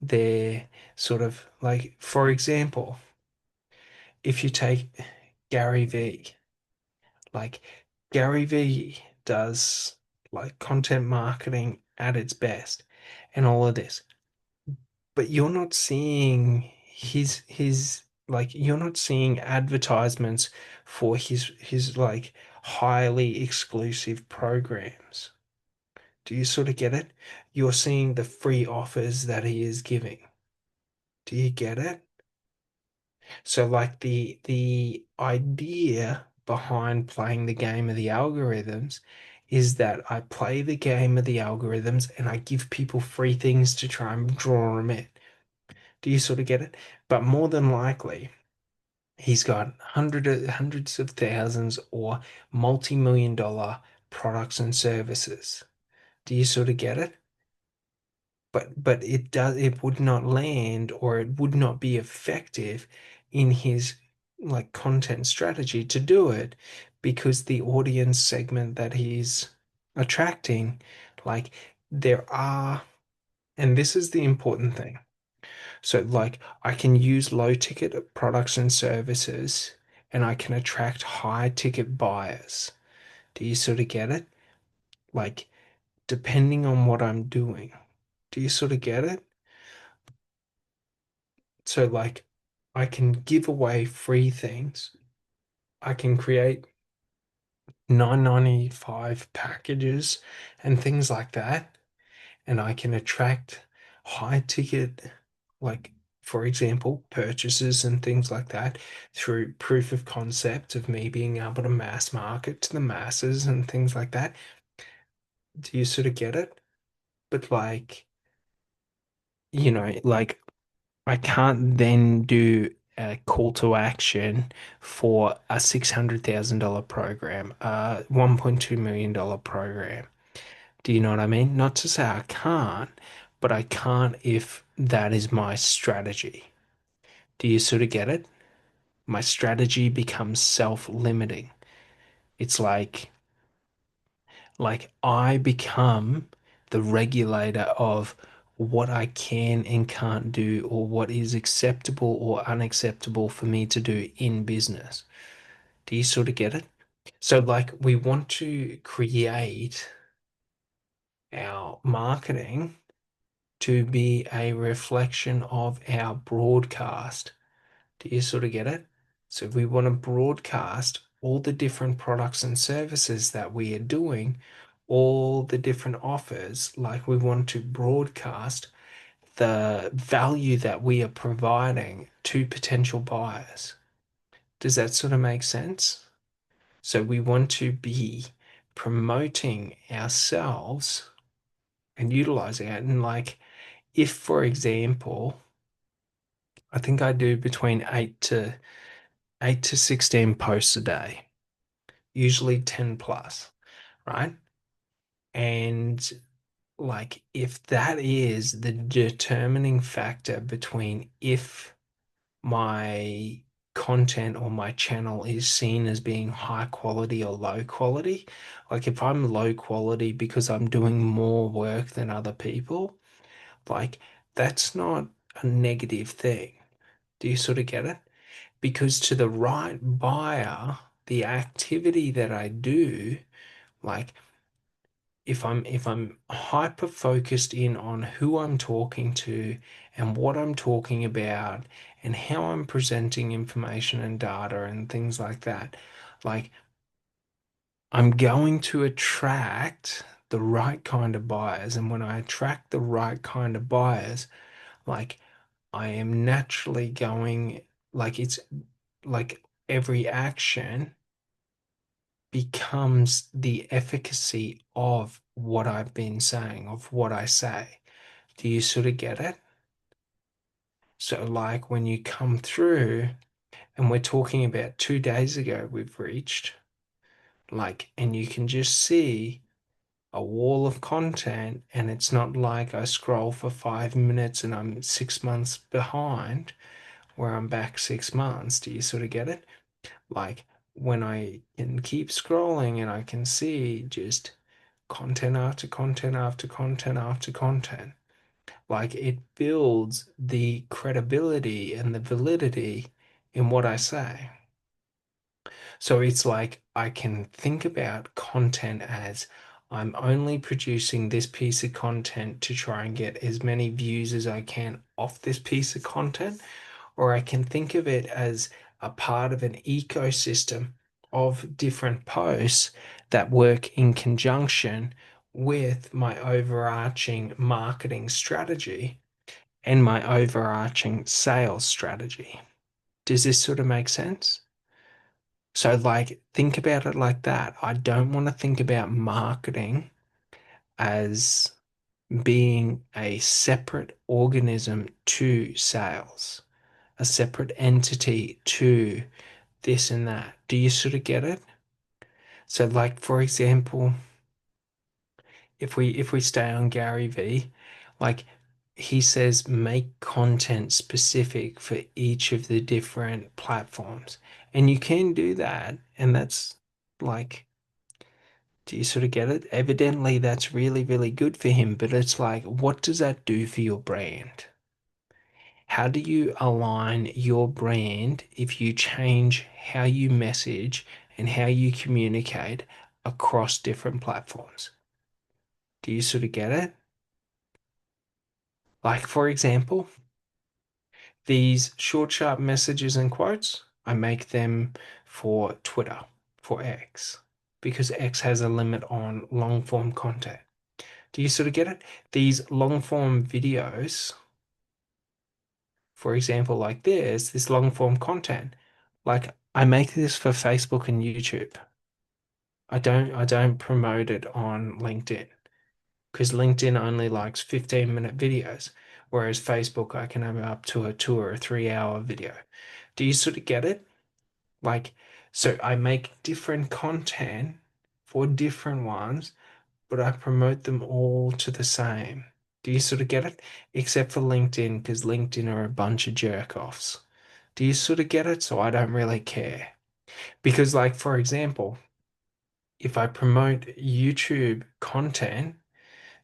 they're sort of like, for example, if you take Gary Vee, like, Gary Vee does like content marketing at its best and all of this, but you're not seeing his like, you're not seeing advertisements for his like highly exclusive programs. Do you sort of get it? You're seeing the free offers that he is giving. Do you get it? So like, the idea behind playing the game of the algorithms is that I play the game of the algorithms and I give people free things to try and draw them in. Do you sort of get it? But more than likely, he's got hundreds of thousands or multi-million dollar products and services. Do you sort of get it? But it would not land or it would not be effective in his like content strategy to do it because the audience segment that he's attracting, like there are, and this is the important thing. So like I can use low ticket products and services and I can attract high ticket buyers. Do you sort of get it? Like depending on what I'm doing. Do you sort of get it? So like I can give away free things. I can create 9.95 packages and things like that. And I can attract high ticket, like for example, purchases and things like that through proof of concept of me being able to mass market to the masses and things like that. Do you sort of get it? But like, like I can't then do a call to action for a $600,000 program, a $1.2 million program. Do you know what I mean? Not to say I can't, but I can't if that is my strategy. Do you sort of get it? My strategy becomes self-limiting. It's like I become the regulator of what I can and can't do, or what is acceptable or unacceptable for me to do in business. Do you sort of get it? So, like, we want to create our marketing to be a reflection of our broadcast. Do you sort of get it? So we want to broadcast all the different products and services that we are doing, all the different offers, like we want to broadcast the value that we are providing to potential buyers. Does that sort of make sense? So we want to be promoting ourselves and utilizing it. And like, if, for example, I think I do between 8 to 16 posts a day, usually 10 plus, right? And like if that is the determining factor between if my content or my channel is seen as being high quality or low quality, like if I'm low quality because I'm doing more work than other people, like that's not a negative thing. Do you sort of get it? Because to the right buyer, the activity that I do, like if I'm hyper focused in on who I'm talking to and what I'm talking about and how I'm presenting information and data and things like that, like I'm going to attract the right kind of buyers. And when I attract the right kind of buyers, like I am naturally going, like it's like every action becomes the efficacy of what I've been saying, of what I say. Do you sort of get it? So, like when you come through, and we're talking about 2 days ago, we've reached, like, and you can just see a wall of content, and it's not like I scroll for 5 minutes and I'm 6 months behind, where I'm back 6 months. Do you sort of get it? Like when I can keep scrolling and I can see just content after content after content after content. Like it builds the credibility and the validity in what I say. So it's like I can think about content as I'm only producing this piece of content to try and get as many views as I can off this piece of content, or I can think of it as a part of an ecosystem of different posts that work in conjunction with my overarching marketing strategy and my overarching sales strategy. Does this sort of make sense? So, like, think about it like that. I don't want to think about marketing as being a separate organism to sales, a separate entity to this and that. Do you sort of get it? So, like, for example, if we stay on Gary V, like he says make content specific for each of the different platforms. And you can do that, and that's like, do you sort of get it? Evidently that's really, really good for him, but it's like, what does that do for your brand? How do you align your brand if you change how you message and how you communicate across different platforms? Do you sort of get it? Like, for example, these short, sharp messages and quotes, I make them for Twitter, for X, because X has a limit on long form content. Do you sort of get it? These long form videos, for example, like this long form content, like I make this for Facebook and YouTube. I don't promote it on LinkedIn because LinkedIn only likes 15-minute videos, whereas Facebook I can have up to a 2 or 3 hour video. Do you sort of get it? Like, so I make different content for different ones, but I promote them all to the same. Do you sort of get it? Except for LinkedIn, because LinkedIn are a bunch of jerk offs. Do you sort of get it? So I don't really care. Because, like, for example, if I promote YouTube content,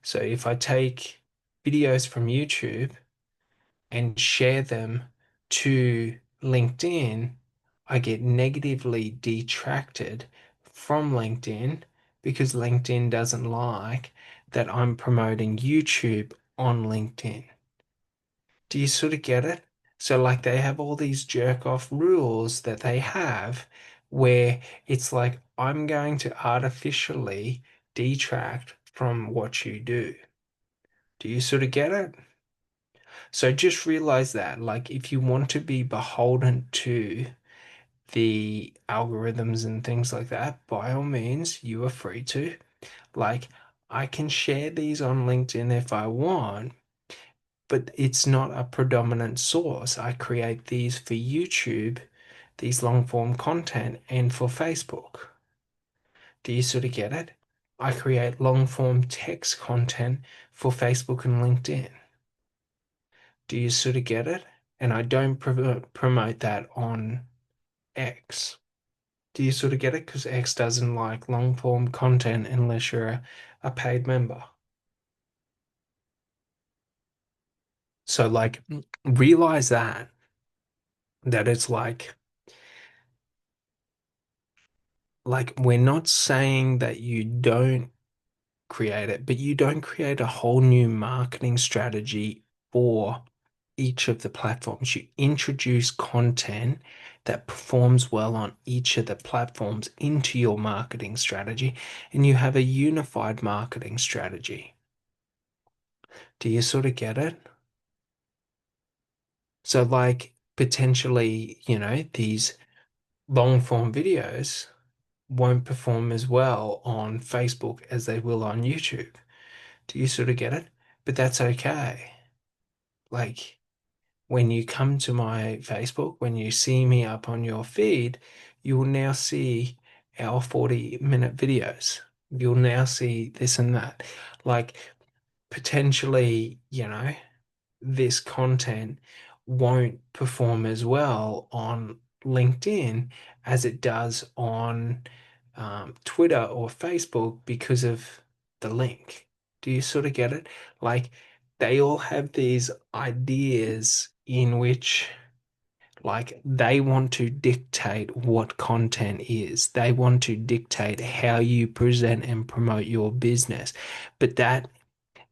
so if I take videos from YouTube and share them to LinkedIn, I get negatively detracted from LinkedIn because LinkedIn doesn't like that I'm promoting YouTube on LinkedIn. Do you sort of get it? So, like, they have all these jerk off rules that they have where it's like, I'm going to artificially detract from what you do. Do you sort of get it? So just realize that, like, if you want to be beholden to the algorithms and things like that, by all means, you are free to. Like, I can share these on LinkedIn if I want, but it's not a predominant source. I create these for YouTube, these long form content, and for Facebook. Do you sort of get it? I create long form text content for Facebook and LinkedIn. Do you sort of get it? And I don't promote that on X. Do you sort of get it? Because X doesn't like long form content unless you're a paid member. So, like, realize that it's like we're not saying that you don't create it, but you don't create a whole new marketing strategy for each of the platforms. You introduce content that performs well on each of the platforms into your marketing strategy, and you have a unified marketing strategy. Do you sort of get it? So, like, potentially, these long form videos won't perform as well on Facebook as they will on YouTube. Do you sort of get it? But that's okay. Like, when you come to my Facebook, when you see me up on your feed, you will now see our 40-minute videos. You'll now see this and that. Like, potentially, this content won't perform as well on LinkedIn as it does on Twitter or Facebook because of the link. Do you sort of get it? Like, they all have these ideas in which, like, they want to dictate what content is. They want to dictate how you present and promote your business. But that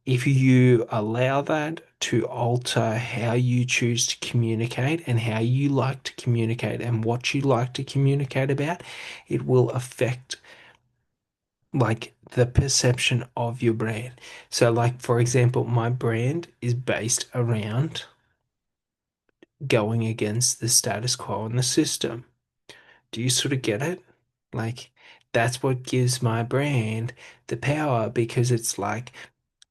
if you allow that to alter how you choose to communicate and how you like to communicate and what you like to communicate about, it will affect like the perception of your brand. So, like, for example, my brand is based around going against the status quo in the system. Do you sort of get it? Like, that's what gives my brand the power because it's like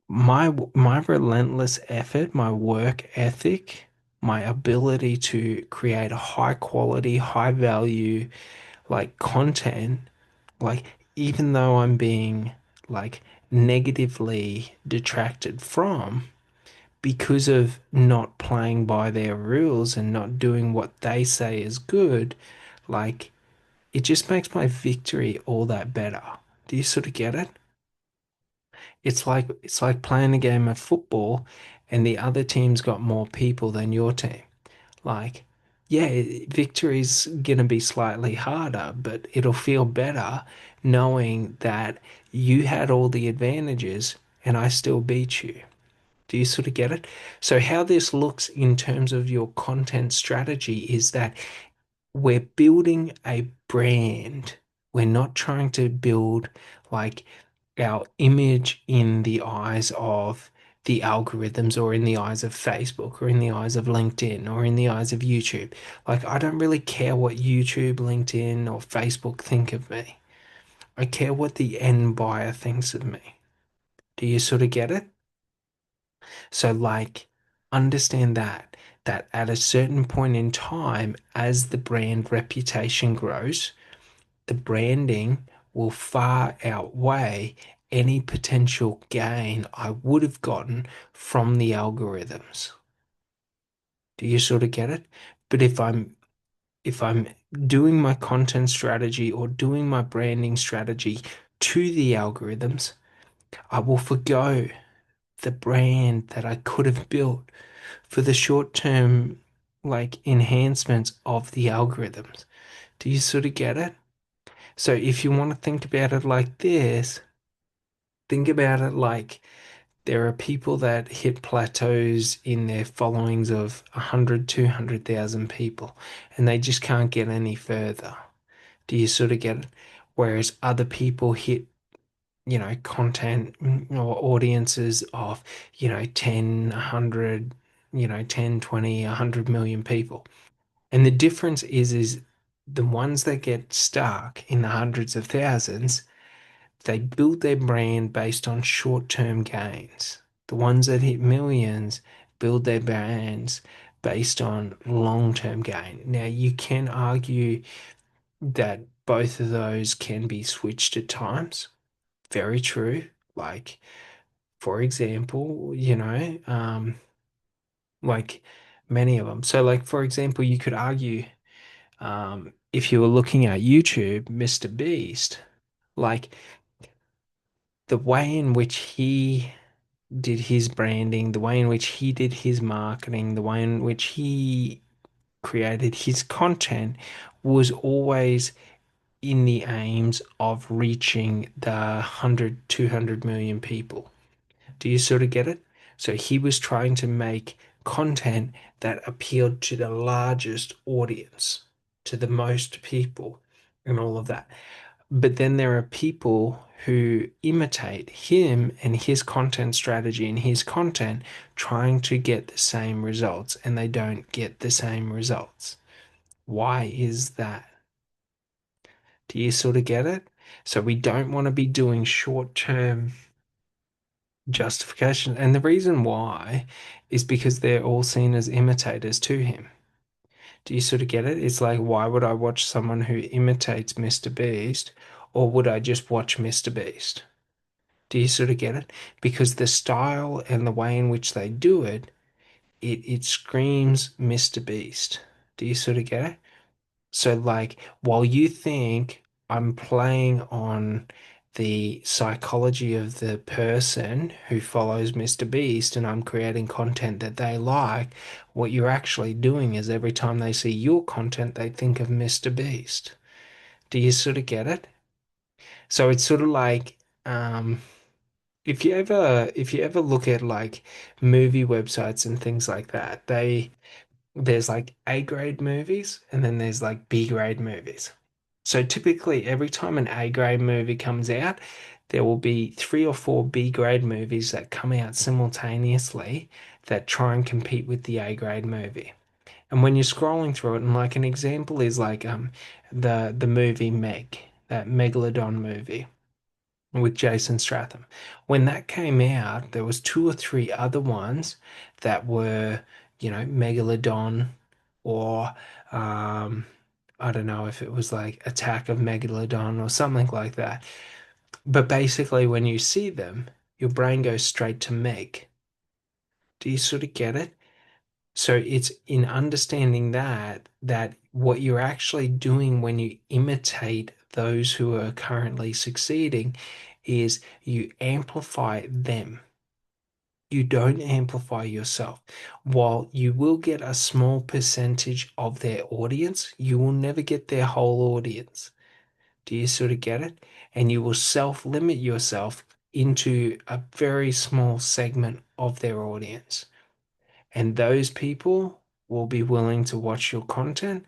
my relentless effort, my work ethic, my ability to create a high quality, high value like content, like even though I'm being like negatively detracted from because of not playing by their rules and not doing what they say is good, like it just makes my victory all that better. Do you sort of get it? It's like playing a game of football and the other team's got more people than your team. Like, yeah, victory's gonna be slightly harder, but it'll feel better knowing that you had all the advantages and I still beat you. Do you sort of get it? So how this looks in terms of your content strategy is that we're building a brand. We're not trying to build like our image in the eyes of the algorithms or in the eyes of Facebook or in the eyes of LinkedIn or in the eyes of YouTube. Like, I don't really care what YouTube, LinkedIn, or Facebook think of me. I care what the end buyer thinks of me. Do you sort of get it? So, like, understand that at a certain point in time, as the brand reputation grows, the branding will far outweigh any potential gain I would have gotten from the algorithms. Do you sort of get it? But if I'm doing my content strategy or doing my branding strategy to the algorithms, I will forgo the brand that I could have built for the short term like enhancements of the algorithms. Do you sort of get it? So if you want to think about it like this, think about it like there are people that hit plateaus in their followings of 100, 200,000 people, and they just can't get any further. Do you sort of get it? Whereas other people hit, content or audiences of, 10, 100, 10, 20, 100 million people. And the difference is the ones that get stuck in the hundreds of thousands, they build their brand based on short-term gains. The ones that hit millions build their brands based on long-term gain. Now, you can argue that both of those can be switched at times. Very true. Like, for example, like many of them. So, like, for example, you could argue if you were looking at YouTube, Mr. Beast, like the way in which he did his branding, the way in which he did his marketing, the way in which he created his content was always in the aims of reaching the 100, 200 million people. Do you sort of get it? So he was trying to make content that appealed to the largest audience, to the most people, and all of that. But then there are people who imitate him and his content strategy and his content trying to get the same results, and they don't get the same results. Why is that? Do you sort of get it? So we don't want to be doing short-term justification. And the reason why is because they're all seen as imitators to him. Do you sort of get it? It's like, why would I watch someone who imitates Mr. Beast, or would I just watch Mr. Beast? Do you sort of get it? Because the style and the way in which they do it, it screams Mr. Beast. Do you sort of get it? So, like, while you think I'm playing on the psychology of the person who follows Mr. Beast and I'm creating content that they like, what you're actually doing is every time they see your content, they think of Mr. Beast. Do you sort of get it? So it's sort of like, if you ever look at like movie websites and things like that, there's like A grade movies and then there's like B grade movies. So typically every time an A grade movie comes out, there will be three or four B grade movies that come out simultaneously that try and compete with the A grade movie. And when you're scrolling through it, and like an example is like the movie Meg, that Megalodon movie with Jason Statham. When that came out, there was two or three other ones that were, Megalodon or um, I don't know if it was like Attack of Megalodon or something like that. But basically, when you see them, your brain goes straight to Meg. Do you sort of get it? So it's in understanding that what you're actually doing when you imitate those who are currently succeeding is you amplify them. You don't amplify yourself. While you will get a small percentage of their audience, you will never get their whole audience. Do you sort of get it? And you will self-limit yourself into a very small segment of their audience. And those people will be willing to watch your content,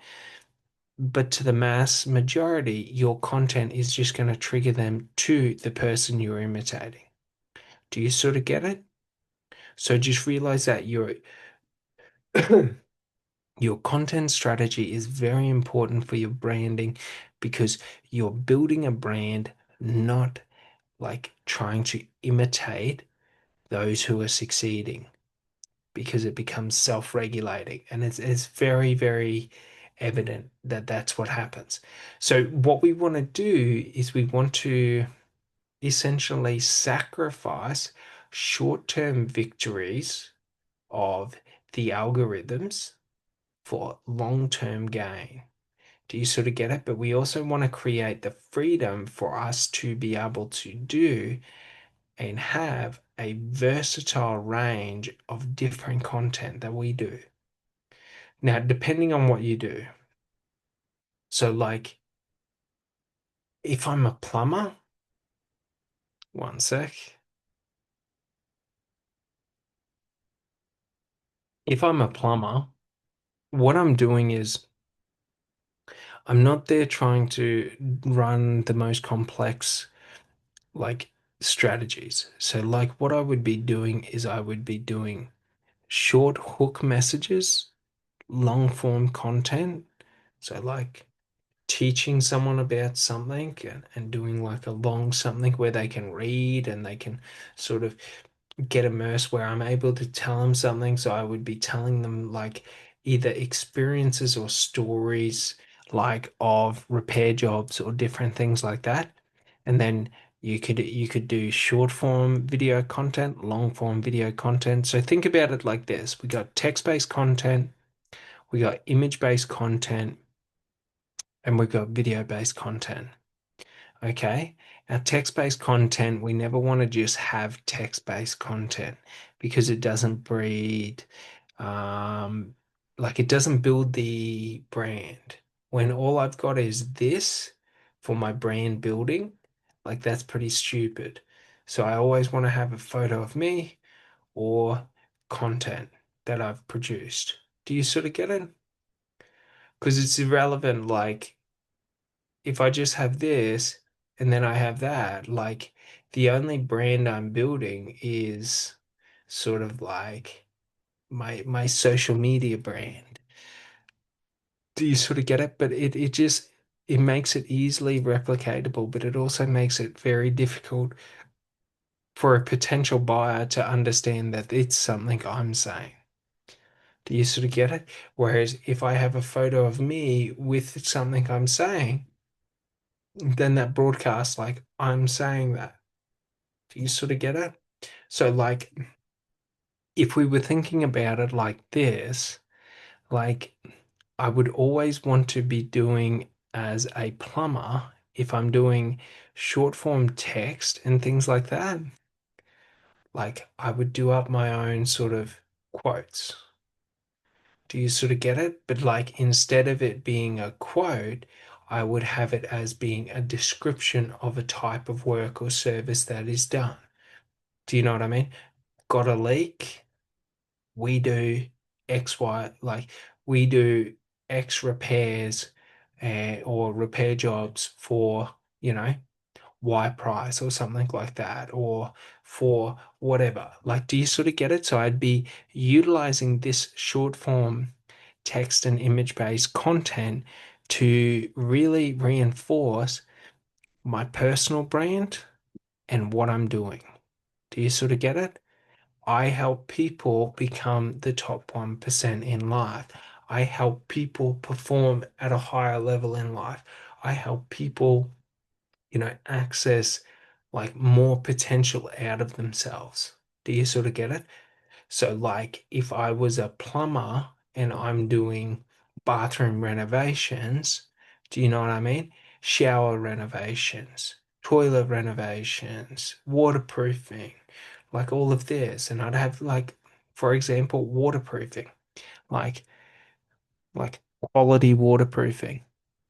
but to the mass majority, your content is just going to trigger them to the person you're imitating. Do you sort of get it? So just realize that your content strategy is very important for your branding because you're building a brand, not like trying to imitate those who are succeeding, because it becomes self-regulating, and it's very, very evident that that's what happens. So what we want to do is we want to essentially sacrifice short-term victories of the algorithms for long-term gain. Do you sort of get it? But we also want to create the freedom for us to be able to do and have a versatile range of different content that we do. Now, depending on what you do. So, like, if I'm a plumber, one sec. If I'm a plumber, what I'm doing is I'm not there trying to run the most complex, like, strategies. So, like, what I would be doing is I would be doing short hook messages, long form content. So, like, teaching someone about something and doing like a long something where they can read and they can sort of get immersed where I'm able to tell them something. So I would be telling them like either experiences or stories like of repair jobs or different things like that. And then you could do short form video content, long form video content. So think about it like this. We got text-based content, we got image-based content, and we've got video-based content. Okay. Our text-based content, we never want to just have text-based content because it doesn't breed, um, like it doesn't build the brand. When all I've got is this for my brand building, like that's pretty stupid. So I always want to have a photo of me or content that I've produced. Do you sort of get it? Because it's irrelevant, like if I just have this and then I have that, like the only brand I'm building is sort of like my social media brand. Do you sort of get it? But it just it makes it easily replicatable, but it also makes it very difficult for a potential buyer to understand that it's something I'm saying. Do you sort of get it? Whereas if I have a photo of me with something I'm saying, then that broadcasts like I'm saying that. Do you sort of get it? So, like, if we were thinking about it like this, like, I would always want to be doing as a plumber, if I'm doing short form text and things like that, like, I would do up my own sort of quotes. Do you sort of get it? But, like, instead of it being a quote, I would have it as being a description of a type of work or service that is done. Do you know what I mean? Got a leak? We do X, Y, like we do X repairs or repair jobs for, you know, Y price or something like that, or for whatever. Like, do you sort of get it? So I'd be utilizing this short form text and image-based content to really reinforce my personal brand and what I'm doing. Do you sort of get it? I help people become the top 1% in life. I help people perform at a higher level in life. I help people, access like more potential out of themselves. Do you sort of get it? So, like, if I was a plumber and I'm doing bathroom renovations, do you know what I mean? Shower renovations, toilet renovations, waterproofing, like all of this. And I'd have, like, for example, waterproofing, like, like quality waterproofing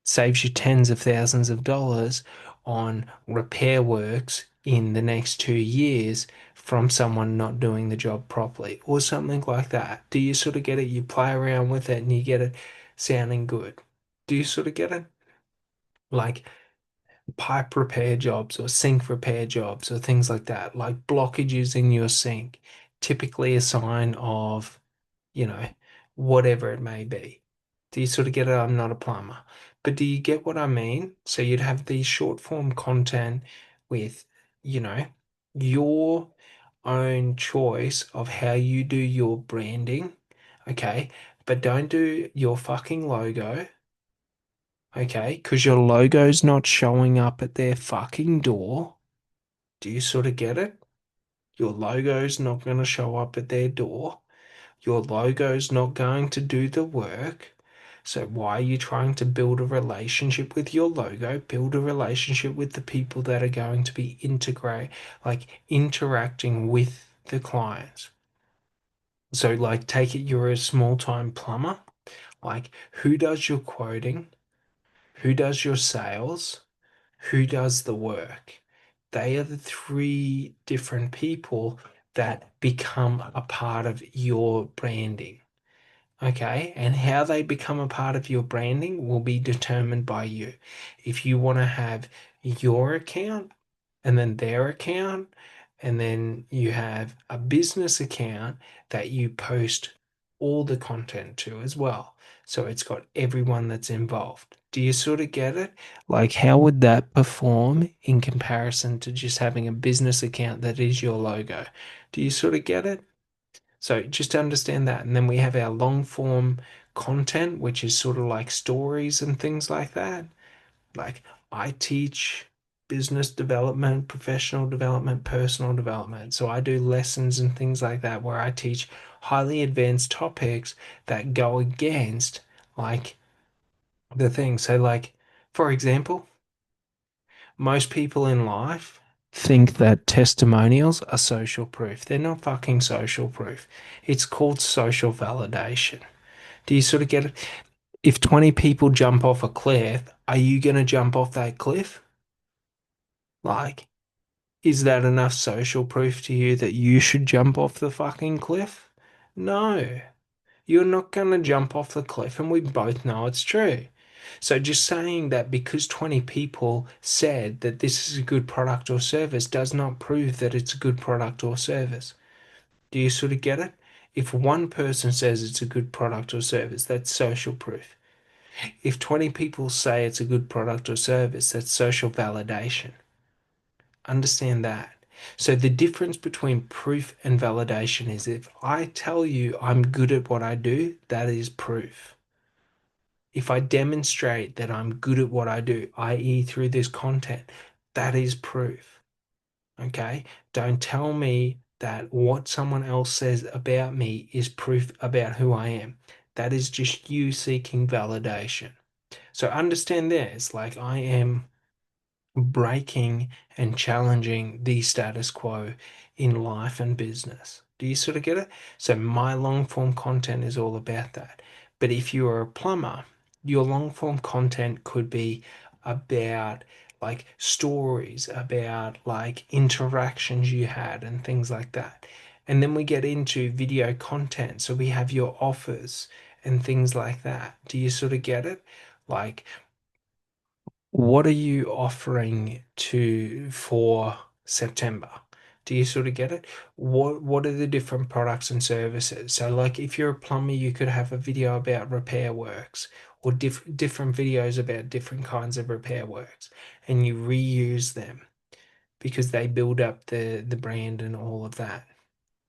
saves you tens of thousands of dollars on repair works in the next 2 years from someone not doing the job properly or something like that. Do you sort of get it? You play around with it and you get it sounding good. Do you sort of get it? Like pipe repair jobs or sink repair jobs or things like that, like blockages in your sink, typically a sign of, you know, whatever it may be. Do you sort of get it? I'm not a plumber. But do you get what I mean? So you'd have these short form content with, you know, your own choice of how you do your branding, okay? But don't do your fucking logo, okay? Because your logo's not showing up at their fucking door. Do you sort of get it? Your logo's not going to show up at their door. Your logo's not going to do the work. So why are you trying to build a relationship with your logo? Build a relationship with the people that are going to be interacting with the clients. So like take it you're a small time plumber. Like who does your quoting? Who does your sales? Who does the work? They are the three different people that become a part of your branding. Okay, and how they become a part of your branding will be determined by you. If you want to have your account and then their account, and then you have a business account that you post all the content to as well. So it's got everyone that's involved. Do you sort of get it? Like, how would that perform in comparison to just having a business account that is your logo? Do you sort of get it? So just to understand that. And then we have our long form content, which is sort of like stories and things like that. Like I teach business development, professional development, personal development. So I do lessons and things like that where I teach highly advanced topics that go against like the thing. So like, for example, most people in life think that testimonials are social proof. They're not fucking social proof. It's called social validation. Do you sort of get it? If 20 people jump off a cliff, are you going to jump off that cliff? Like, is that enough social proof to you that you should jump off the fucking cliff? No. You're not going to jump off the cliff, and we both know it's true. So, just saying that because 20 people said that this is a good product or service does not prove that it's a good product or service. Do you sort of get it? If one person says it's a good product or service, that's social proof. If 20 people say it's a good product or service, that's social validation. Understand that. So the difference between proof and validation is if I tell you I'm good at what I do, that is proof. If I demonstrate that I'm good at what I do, i.e., through this content, that is proof. Okay? Don't tell me that what someone else says about me is proof about who I am. That is just you seeking validation. So understand this, like I am breaking and challenging the status quo in life and business. Do you sort of get it? So my long form content is all about that. But if you are a plumber, your long form content could be about like stories, about like interactions you had and things like that. And then we get into video content. So we have your offers and things like that. Do you sort of get it? Like what are you offering to for September? Do you sort of get it? What are the different products and services? So like if you're a plumber, you could have a video about repair works or different videos about different kinds of repair works, and you reuse them because they build up the brand and all of that.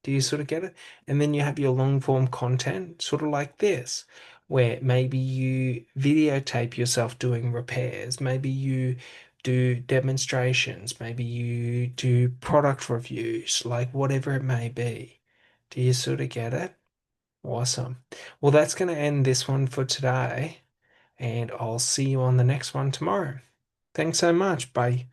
Do you sort of get it? And then you have your long form content, sort of like this, where maybe you videotape yourself doing repairs, maybe you do demonstrations, maybe you do product reviews, like whatever it may be. Do you sort of get it? Awesome. Well, that's going to end this one for today, and I'll see you on the next one tomorrow. Thanks so much. Bye.